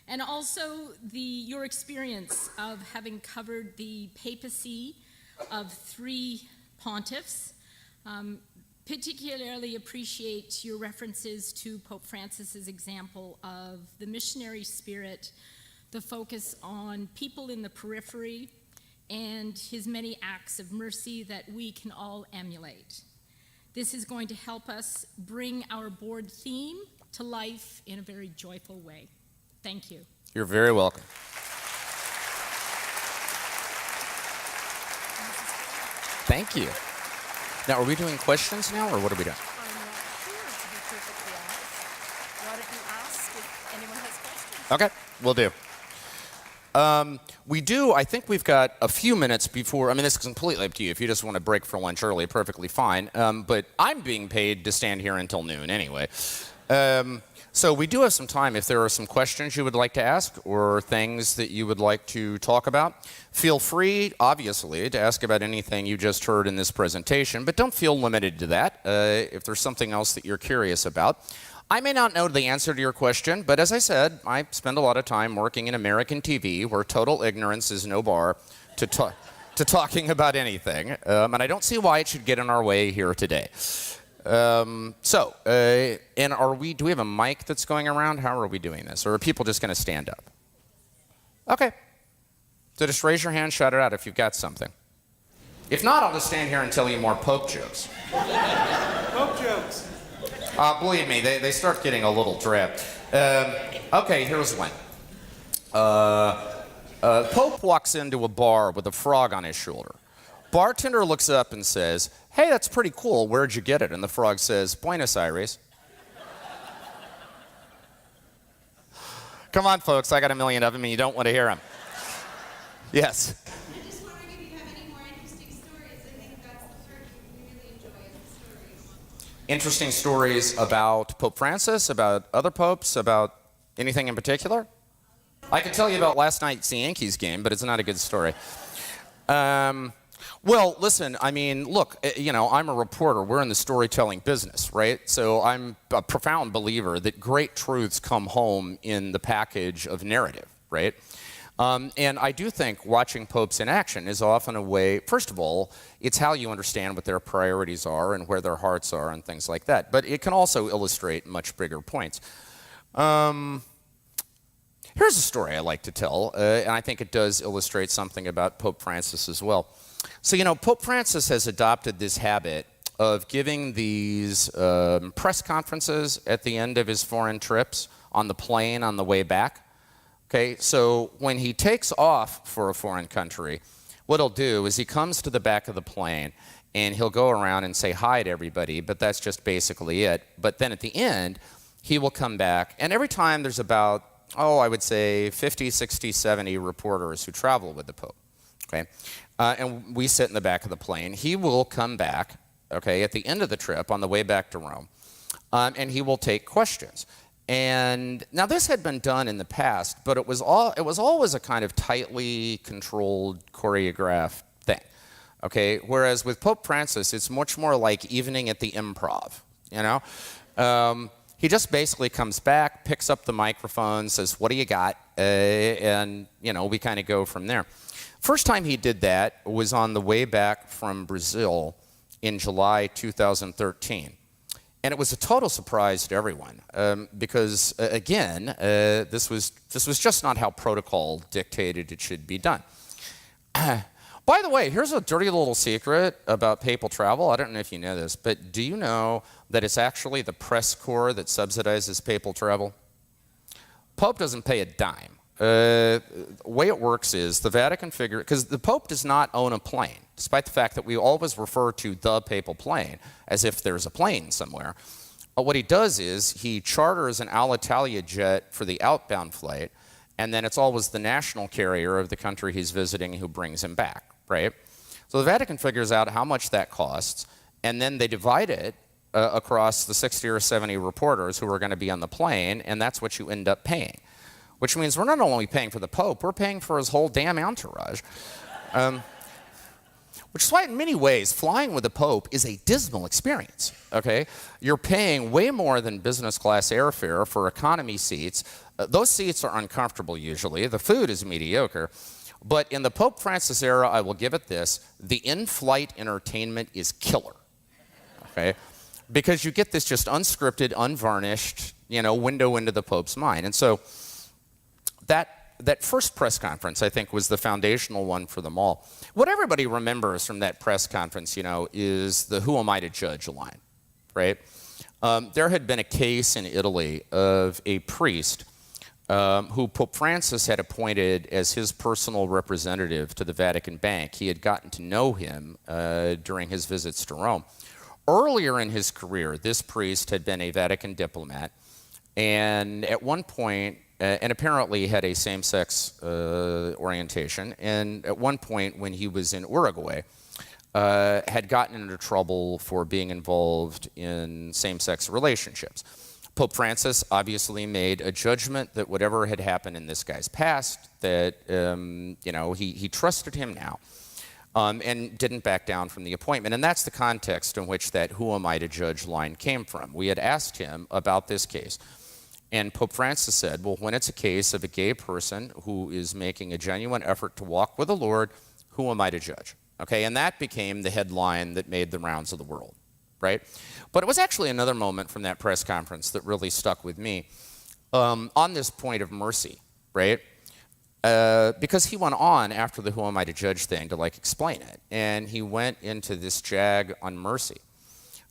And also your experience of having covered the papacy of 3 pontiffs. Particularly appreciate your references to Pope Francis's example of the missionary spirit, the focus on people in the periphery, and his many acts of mercy that we can all emulate. This is going to help us bring our board theme to life in a very joyful way. Thank you. You're very welcome. Thank you. Now, are we doing questions now, or what are we doing? I'm not sure, to be perfectly honest. Why don't you ask if anyone has questions? Okay, we'll do. I think we've got a few minutes before, I mean, this is completely up to you. If you just want to break for lunch early, perfectly fine. But I'm being paid to stand here until noon anyway. So we do have some time. If there are some questions you would like to ask or things that you would like to talk about, feel free, obviously, to ask about anything you just heard in this presentation, but don't feel limited to that. If there's something else that you're curious about. I may not know the answer to your question, but as I said, I spend a lot of time working in American TV where total ignorance is no bar to talking about anything, and I don't see why it should get in our way here today. And do we have a mic that's going around? How are we doing this? Or are people just going to stand up? Okay. So just raise your hand, shout it out if you've got something. If not, I'll just stand here and tell you more Pope jokes. Pope jokes. Believe me, they start getting a little drab. Okay, here's one. Pope walks into a bar with a frog on his shoulder. Bartender looks up and says, "Hey, that's pretty cool. Where'd you get it?" And the frog says, "Buenos Aires." Come on, folks. I got a million of them, and you don't want to hear them. Yes. I'm just wondering if you have any more interesting stories. I think that's the part we really enjoy is the stories. Interesting stories about Pope Francis, about other popes, about anything in particular? I could tell you about last night's Yankees game, but it's not a good story. Well, listen, I mean, look, I'm a reporter. We're in the storytelling business, right? So I'm a profound believer that great truths come home in the package of narrative, right? And I do think watching popes in action is often a way, first of all, it's how you understand what their priorities are and where their hearts are and things like that. But it can also illustrate much bigger points. Here's a story I like to tell, and I think it does illustrate something about Pope Francis as well. So, Pope Francis has adopted this habit of giving these press conferences at the end of his foreign trips on the plane on the way back. Okay, so when he takes off for a foreign country, what he'll do is he comes to the back of the plane and he'll go around and say hi to everybody, but that's just basically it. But then at the end, he will come back, and every time there's about, I would say 50, 60, 70 reporters who travel with the Pope, okay? And we sit in the back of the plane. He will come back, okay, at the end of the trip on the way back to Rome, and he will take questions. And now this had been done in the past, but it was always a kind of tightly controlled, choreographed thing, okay? Whereas with Pope Francis, it's much more like evening at the Improv, He just basically comes back, picks up the microphone, says, "What do you got?" And, we kind of go from there. First time he did that was on the way back from Brazil in July 2013. And it was a total surprise to everyone because, again, this was just not how protocol dictated it should be done. By the way, here's a dirty little secret about papal travel. I don't know if you know this, but do you know that it's actually the press corps that subsidizes papal travel? Pope doesn't pay a dime. The way it works is the Vatican figure, because the Pope does not own a plane, despite the fact that we always refer to the papal plane as if there's a plane somewhere. What he does is he charters an Alitalia jet for the outbound flight, and then it's always the national carrier of the country he's visiting who brings him back, right? So the Vatican figures out how much that costs, and then they divide it across the 60 or 70 reporters who are going to be on the plane, and that's what you end up paying. Which means we're not only paying for the Pope, we're paying for his whole damn entourage. Which is why, in many ways, flying with the Pope is a dismal experience, okay? You're paying way more than business class airfare for economy seats. Those seats are uncomfortable usually. The food is mediocre. But in the Pope Francis era, I will give it this, the in-flight entertainment is killer, okay? Because you get this just unscripted, unvarnished, window into the Pope's mind. And so that first press conference, I think, was the foundational one for them all. What everybody remembers from that press conference, is the "who am I to judge" line, right? There had been a case in Italy of a priest who Pope Francis had appointed as his personal representative to the Vatican Bank. He had gotten to know him during his visits to Rome. Earlier in his career, this priest had been a Vatican diplomat, and at one point, and apparently had a same-sex orientation, and at one point when he was in Uruguay, had gotten into trouble for being involved in same-sex relationships. Pope Francis obviously made a judgment that whatever had happened in this guy's past, that he trusted him now, and didn't back down from the appointment. And that's the context in which that "who am I to judge" line came from. We had asked him about this case, and Pope Francis said, well, when it's a case of a gay person who is making a genuine effort to walk with the Lord, who am I to judge? Okay, and that became the headline that made the rounds of the world, right? But it was actually another moment from that press conference that really stuck with me on this point of mercy, right? Because he went on after the "who am I to judge" thing to explain it, and he went into this jag on mercy.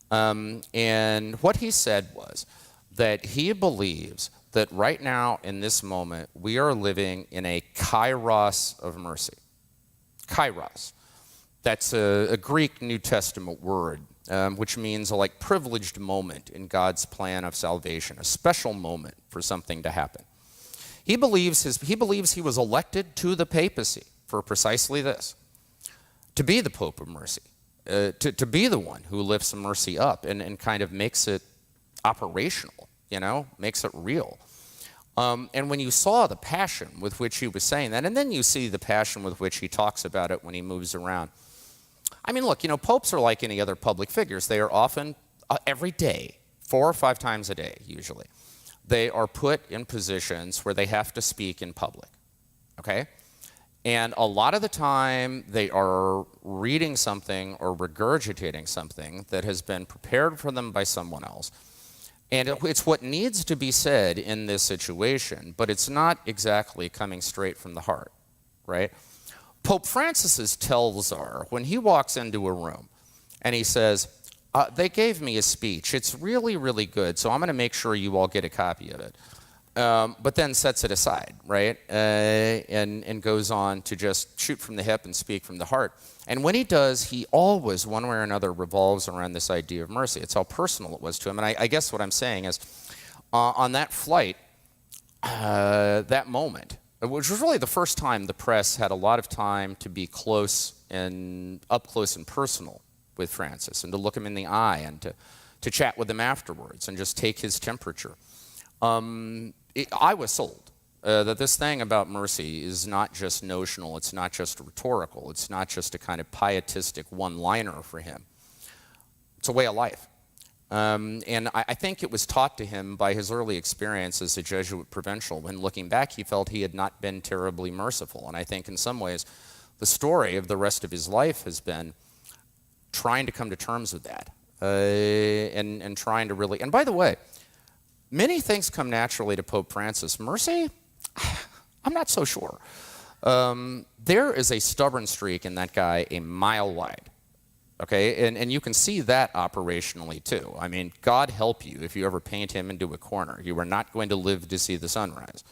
And what he said was that he believes that right now in this moment we are living in a kairos of mercy. Kairos. That's a Greek New Testament word, which means a privileged moment in God's plan of salvation, a special moment for something to happen. He believes he was elected to the papacy for precisely this, to be the Pope of mercy, to be the one who lifts mercy up and kind of makes it operational, makes it real. And when you saw the passion with which he was saying that, and then you see the passion with which he talks about it when he moves around. I mean, look, popes are like any other public figures. They are often, every day, 4 or 5 times a day, usually, they are put in positions where they have to speak in public, okay? And a lot of the time, they are reading something or regurgitating something that has been prepared for them by someone else. And it's what needs to be said in this situation, but it's not exactly coming straight from the heart, right? Pope Francis's tells are, when he walks into a room and he says, they gave me a speech, it's really, really good, so I'm going to make sure you all get a copy of it. But then sets it aside, right? And goes on to just shoot from the hip and speak from the heart. And when he does, he always, one way or another, revolves around this idea of mercy. It's how personal it was to him. And I guess what I'm saying is, on that flight, that moment, which was really the first time the press had a lot of time to be up close and personal with Francis, and to look him in the eye, and to chat with him afterwards, and just take his temperature. I was sold that this thing about mercy is not just notional, it's not just rhetorical, it's not just a kind of pietistic one-liner for him. It's a way of life. And I think it was taught to him by his early experience as a Jesuit provincial. When looking back, he felt he had not been terribly merciful. And I think in some ways, the story of the rest of his life has been trying to come to terms with that. And trying to really, and by the way, many things come naturally to Pope Francis. Mercy? I'm not so sure. There is a stubborn streak in that guy a mile wide. Okay, and you can see that operationally too. I mean, God help you if you ever paint him into a corner. You are not going to live to see the sunrise.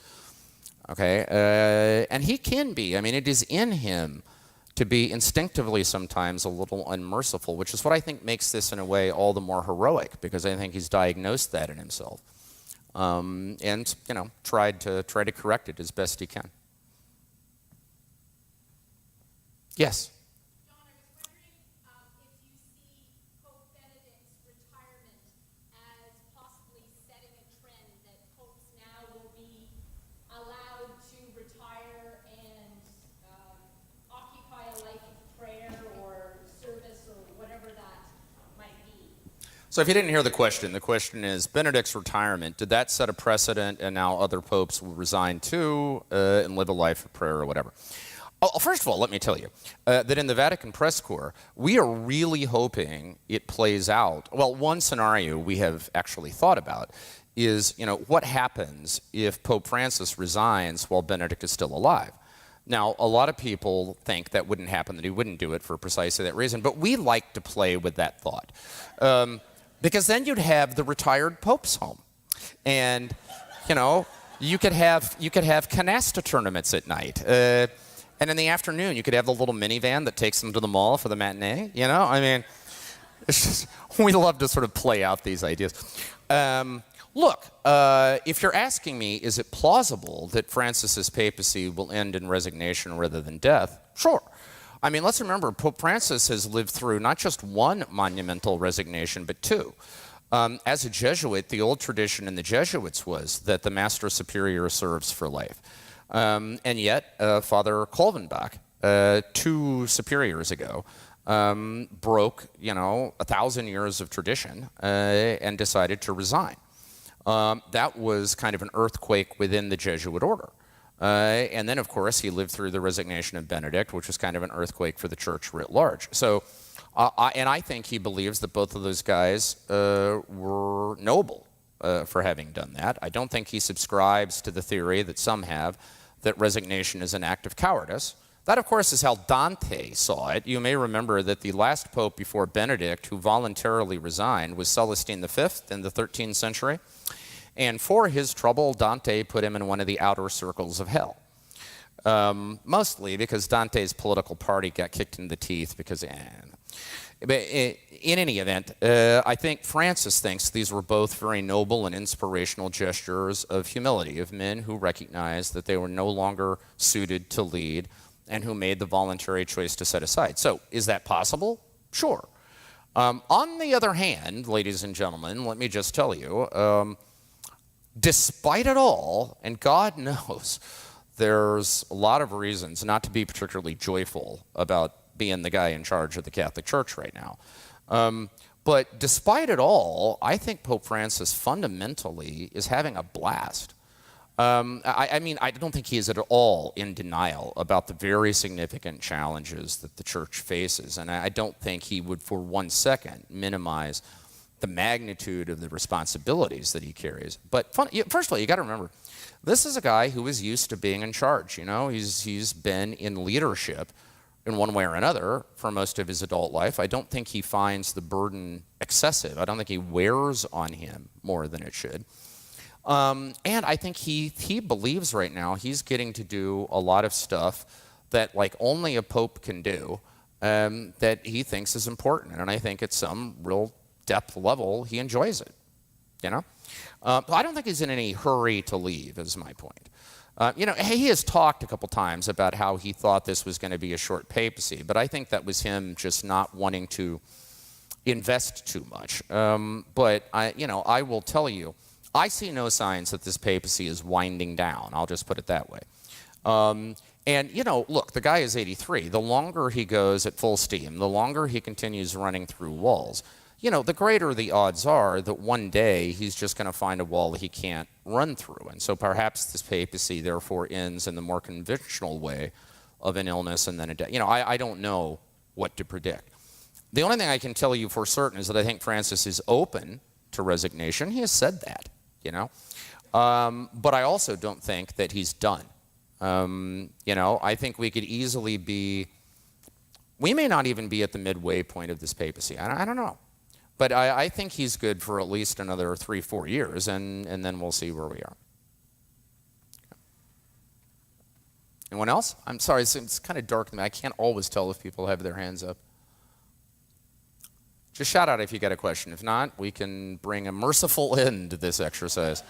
Okay, and he can be. I mean, it is in him to be instinctively sometimes a little unmerciful, which is what I think makes this in a way all the more heroic, because I think he's diagnosed that in himself. And tried to correct it as best he can. Yes. John, I was wondering if you see Pope Benedict's retirement as possibly setting a trend that popes now will be allowed to retire and occupy a life of prayer or service or whatever that might be. So if you didn't hear the question is, Benedict's retirement, did that set a precedent and now other popes will resign too and live a life of prayer or whatever? First of all, let me tell you that in the Vatican Press Corps, we are really hoping it plays out. Well, one scenario we have actually thought about is, what happens if Pope Francis resigns while Benedict is still alive? Now, a lot of people think that wouldn't happen, that he wouldn't do it for precisely that reason, but we like to play with that thought. Because then you'd have the retired Pope's home. And, You could have canasta tournaments at night. And in the afternoon, you could have the little minivan that takes them to the mall for the matinee. You know, I mean, it's just, we love to sort of play out these ideas. Look, if you're asking me, is it plausible that Francis's papacy will end in resignation rather than death? Sure. I mean, let's remember, Pope Francis has lived through not just one monumental resignation, but two. As a Jesuit, the old tradition in the Jesuits was that the Master Superior serves for life. And yet, Father Kolvenbach, 2 superiors ago, broke, 1,000 years of tradition and decided to resign. That was kind of an earthquake within the Jesuit order. And then, of course, he lived through the resignation of Benedict, which was kind of an earthquake for the church writ large. So, and I think he believes that both of those guys were noble for having done that. I don't think he subscribes to the theory that some have that resignation is an act of cowardice. That, of course, is how Dante saw it. You may remember that the last pope before Benedict who voluntarily resigned was Celestine V in the 13th century. And for his trouble, Dante put him in one of the outer circles of hell. Mostly because Dante's political party got kicked in the teeth because... But in any event, I think Francis thinks these were both very noble and inspirational gestures of humility, of men who recognized that they were no longer suited to lead and who made the voluntary choice to set aside. So, is that possible? Sure. On the other hand, ladies and gentlemen, let me just tell you, despite it all, and God knows, there's a lot of reasons not to be particularly joyful about being the guy in charge of the Catholic Church right now. But despite it all, I think Pope Francis fundamentally is having a blast. I mean, I don't think he is at all in denial about the very significant challenges that the Church faces, and I don't think he would for 1 second minimize the magnitude of the responsibilities that he carries. But first of all, you got to remember, this is a guy who is used to being in charge. He's been in leadership in one way or another for most of his adult life. I don't think he finds the burden excessive. I don't think he wears on him more than it should. And I think he believes right now he's getting to do a lot of stuff that like only a pope can do, that he thinks is important. And I think at some real depth level, he enjoys it, I don't think he's in any hurry to leave, is my point. He has talked a couple times about how he thought this was going to be a short papacy, but I think that was him just not wanting to invest too much. But I will tell you, I see no signs that this papacy is winding down. I'll just put it that way. Look, the guy is 83. The longer he goes at full steam, the longer he continues running through walls, the greater the odds are that one day he's just going to find a wall he can't run through. And so perhaps this papacy therefore ends in the more conventional way of an illness and then a death. I don't know what to predict. The only thing I can tell you for certain is that I think Francis is open to resignation. He has said that, But I also don't think that he's done. I think we could easily we may not even be at the midway point of this papacy. I don't know. But I think he's good for at least another 3-4 years, and then we'll see where we are. Anyone else? I'm sorry, it's kind of dark to me. I can't always tell if people have their hands up. Just shout out if you got a question. If not, we can bring a merciful end to this exercise.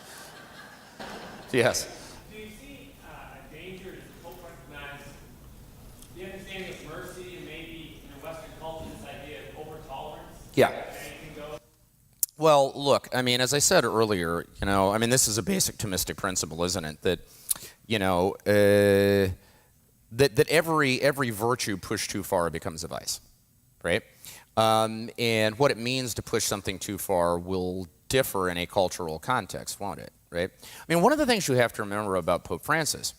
Yes? Do you see a danger as the Pope recognizes the understanding of mercy and maybe in Western culture this idea of over-tolerance? Yeah. Anything goes? Well, look, as I said earlier, this is a basic Thomistic principle, isn't it? That, that every virtue pushed too far becomes a vice, right? And what it means to push something too far will differ in a cultural context, won't it, right? One of the things you have to remember about Pope Francis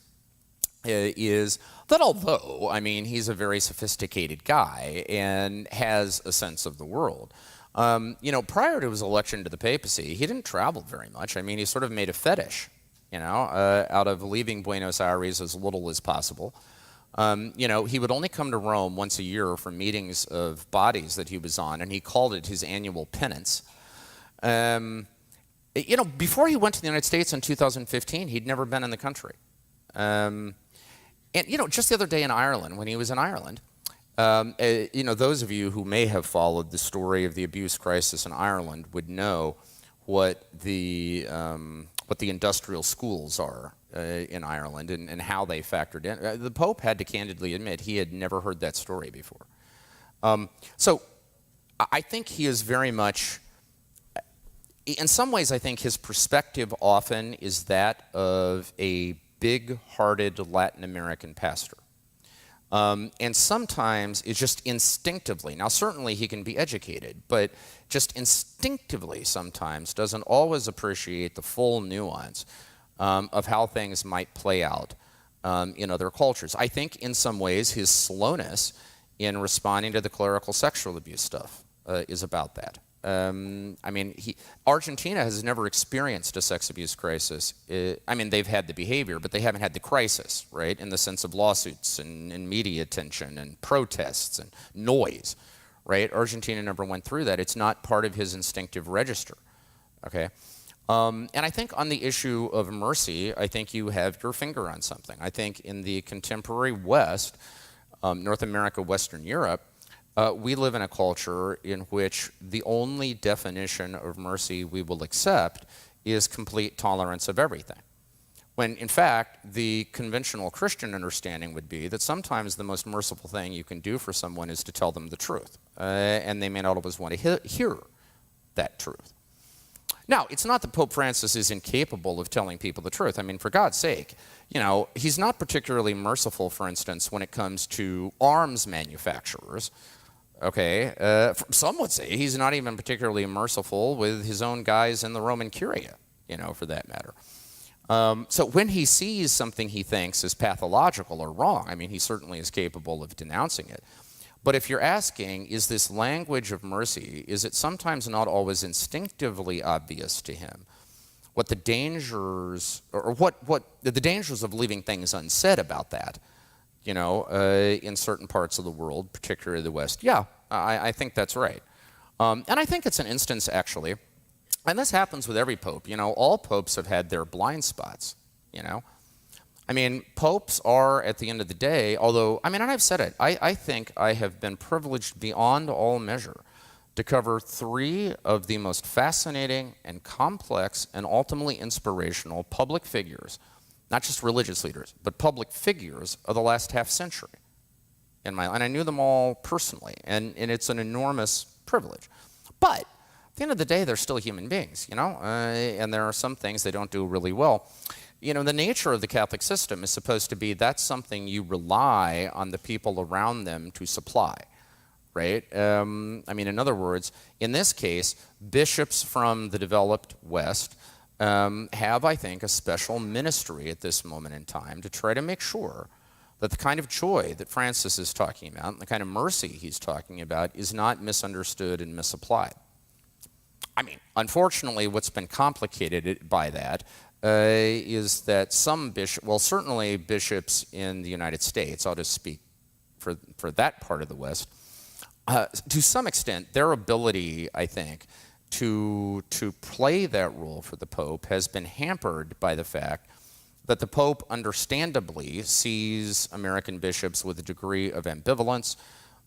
is that although, he's a very sophisticated guy and has a sense of the world, prior to his election to the papacy, he didn't travel very much. He sort of made a fetish, out of leaving Buenos Aires as little as possible. He would only come to Rome once a year for meetings of bodies that he was on, and he called it his annual penance. You know, before he went to the United States in 2015, he'd never been in the country. And, you know, just the other day in Ireland, when he was in Ireland, you know, those of you who may have followed the story of the abuse crisis in Ireland would know what the industrial schools are in Ireland and how they factored in. The Pope had to candidly admit he had never heard that story before. So I think he is very much, in some ways I think his perspective often is that of a big-hearted Latin American pastor. And sometimes it's just instinctively, now certainly he can be educated, but just instinctively sometimes doesn't always appreciate the full nuance of how things might play out in other cultures. I think in some ways his slowness in responding to the clerical sexual abuse stuff is about that. I mean, Argentina has never experienced a sex abuse crisis. I mean, they've had the behavior, but they haven't had the crisis, right, in the sense of lawsuits and media attention and protests and noise, right? Argentina never went through that. It's not part of his instinctive register, okay? And I think on the issue of mercy, I think you have your finger on something. I think in the contemporary West, North America, Western Europe, we live in a culture in which the only definition of mercy we will accept is complete tolerance of everything. When, in fact, the conventional Christian understanding would be that sometimes the most merciful thing you can do for someone is to tell them the truth. And they may not always want to hear that truth. Now, it's not that Pope Francis is incapable of telling people the truth. I mean, for God's sake, you know, he's not particularly merciful, for instance, when it comes to arms manufacturers. Okay, some would say he's not even particularly merciful with his own guys in the Roman Curia, you know, for that matter. So when he sees something he thinks is pathological or wrong, I mean, he certainly is capable of denouncing it. But if you're asking, is this language of mercy, is it sometimes not always instinctively obvious to him what the dangers, or what the dangers of leaving things unsaid about that, you know, in certain parts of the world, particularly the West? Yeah, I think that's right. And I think it's an instance, actually, and this happens with every pope. You know, all popes have had their blind spots, you know. I mean, popes are, at the end of the day, although, I mean, and I've said it, I think I have been privileged beyond all measure to cover 3 of the most fascinating and complex and ultimately inspirational public figures, not just religious leaders, but public figures of the last half century in my life. And I knew them all personally, and it's an enormous privilege. But at the end of the day, they're still human beings, you know, and there are some things they don't do really well. You know, the nature of the Catholic system is supposed to be that's something you rely on the people around them to supply, right? I mean, in other words, in this case, bishops from the developed West have, I think, a special ministry at this moment in time to try to make sure that the kind of joy that Francis is talking about and the kind of mercy he's talking about is not misunderstood and misapplied. I mean, unfortunately, what's been complicated by that is that some bishops, well, certainly bishops in the United States, I'll just speak for that part of the West, to some extent, their ability, I think, to play that role for the Pope has been hampered by the fact that the Pope understandably sees American bishops with a degree of ambivalence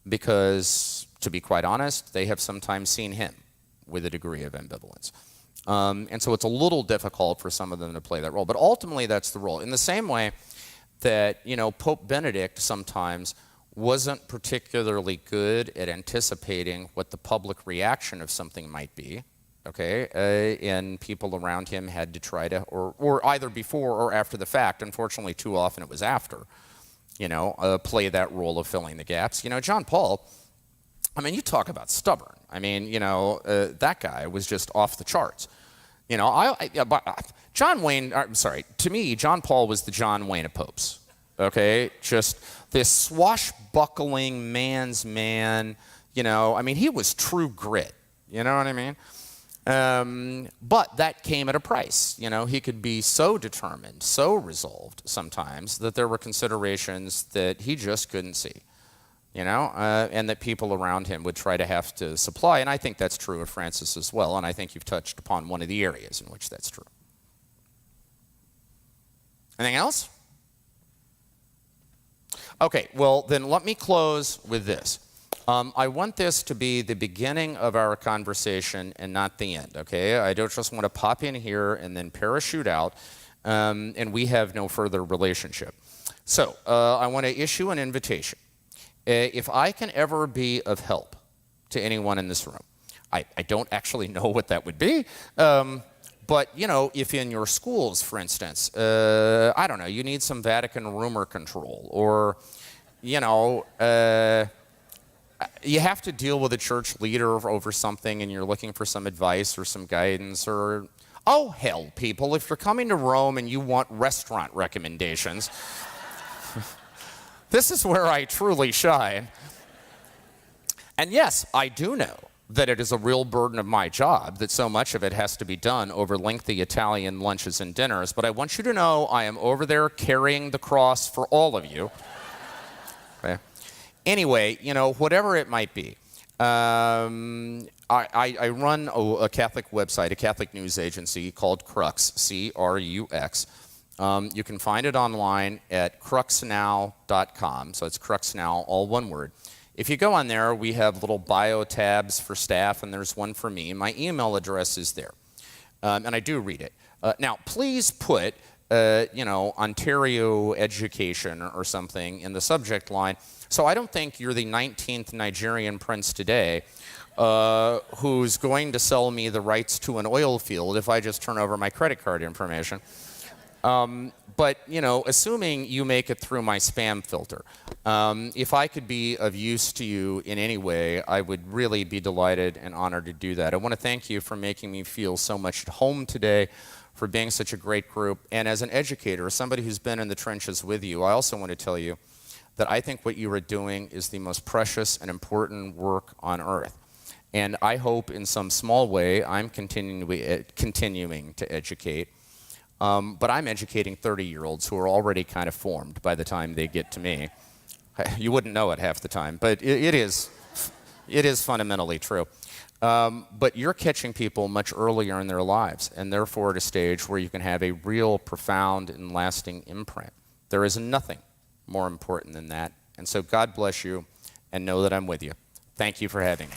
because, to be quite honest, they have sometimes seen him with a degree of ambivalence. And so it's a little difficult for some of them to play that role. But ultimately, that's the role. In the same way that, you know, Pope Benedict sometimes wasn't particularly good at anticipating what the public reaction of something might be, okay? And people around him had to try to, or either before or after the fact, unfortunately too often it was after, you know, play that role of filling the gaps. You know, John Paul, I mean, you talk about stubborn. I mean, you know, that guy was just off the charts. You know, John Wayne, I'm sorry, to me, John Paul was the John Wayne of popes, okay? Just this swashbuckling man's man, you know, I mean, he was true grit, you know what I mean? But that came at a price, you know, he could be so determined, so resolved sometimes that there were considerations that he just couldn't see. and that people around him would try to have to supply. And I think that's true of Francis as well, and I think you've touched upon one of the areas in which that's true. Anything else? Okay, well, then let me close with this. I want this to be the beginning of our conversation and not the end, okay? I don't just want to pop in here and then parachute out, and we have no further relationship. So, I want to issue an invitation. If I can ever be of help to anyone in this room, I don't actually know what that would be, but, if in your schools, for instance, I don't know, you need some Vatican rumor control, or, you have to deal with a church leader over something and you're looking for some advice or some guidance, or, oh, hell, people, if you're coming to Rome and you want restaurant recommendations, this is where I truly shine. And yes, I do know that it is a real burden of my job, that so much of it has to be done over lengthy Italian lunches and dinners, but I want you to know I am over there carrying the cross for all of you. Okay. Anyway, whatever it might be, I run a Catholic website, a Catholic news agency called Crux, C-R-U-X. You can find it online at cruxnow.com, so it's Crux Now, all one word. If you go on there, we have little bio tabs for staff, and there's one for me. My email address is there, and I do read it. Now, please put, Ontario education or something in the subject line, so I don't think you're the 19th Nigerian prince today who's going to sell me the rights to an oil field if I just turn over my credit card information. But, assuming you make it through my spam filter, if I could be of use to you in any way, I would really be delighted and honored to do that. I want to thank you for making me feel so much at home today, for being such a great group. And as an educator, somebody who's been in the trenches with you, I also want to tell you that I think what you are doing is the most precious and important work on earth. And I hope in some small way I'm continuing to educate. But I'm educating 30-year-olds who are already kind of formed by the time they get to me. You wouldn't know it half the time, but it is fundamentally true. But you're catching people much earlier in their lives, and therefore at a stage where you can have a real profound and lasting imprint. There is nothing more important than that. And so God bless you, and know that I'm with you. Thank you for having me.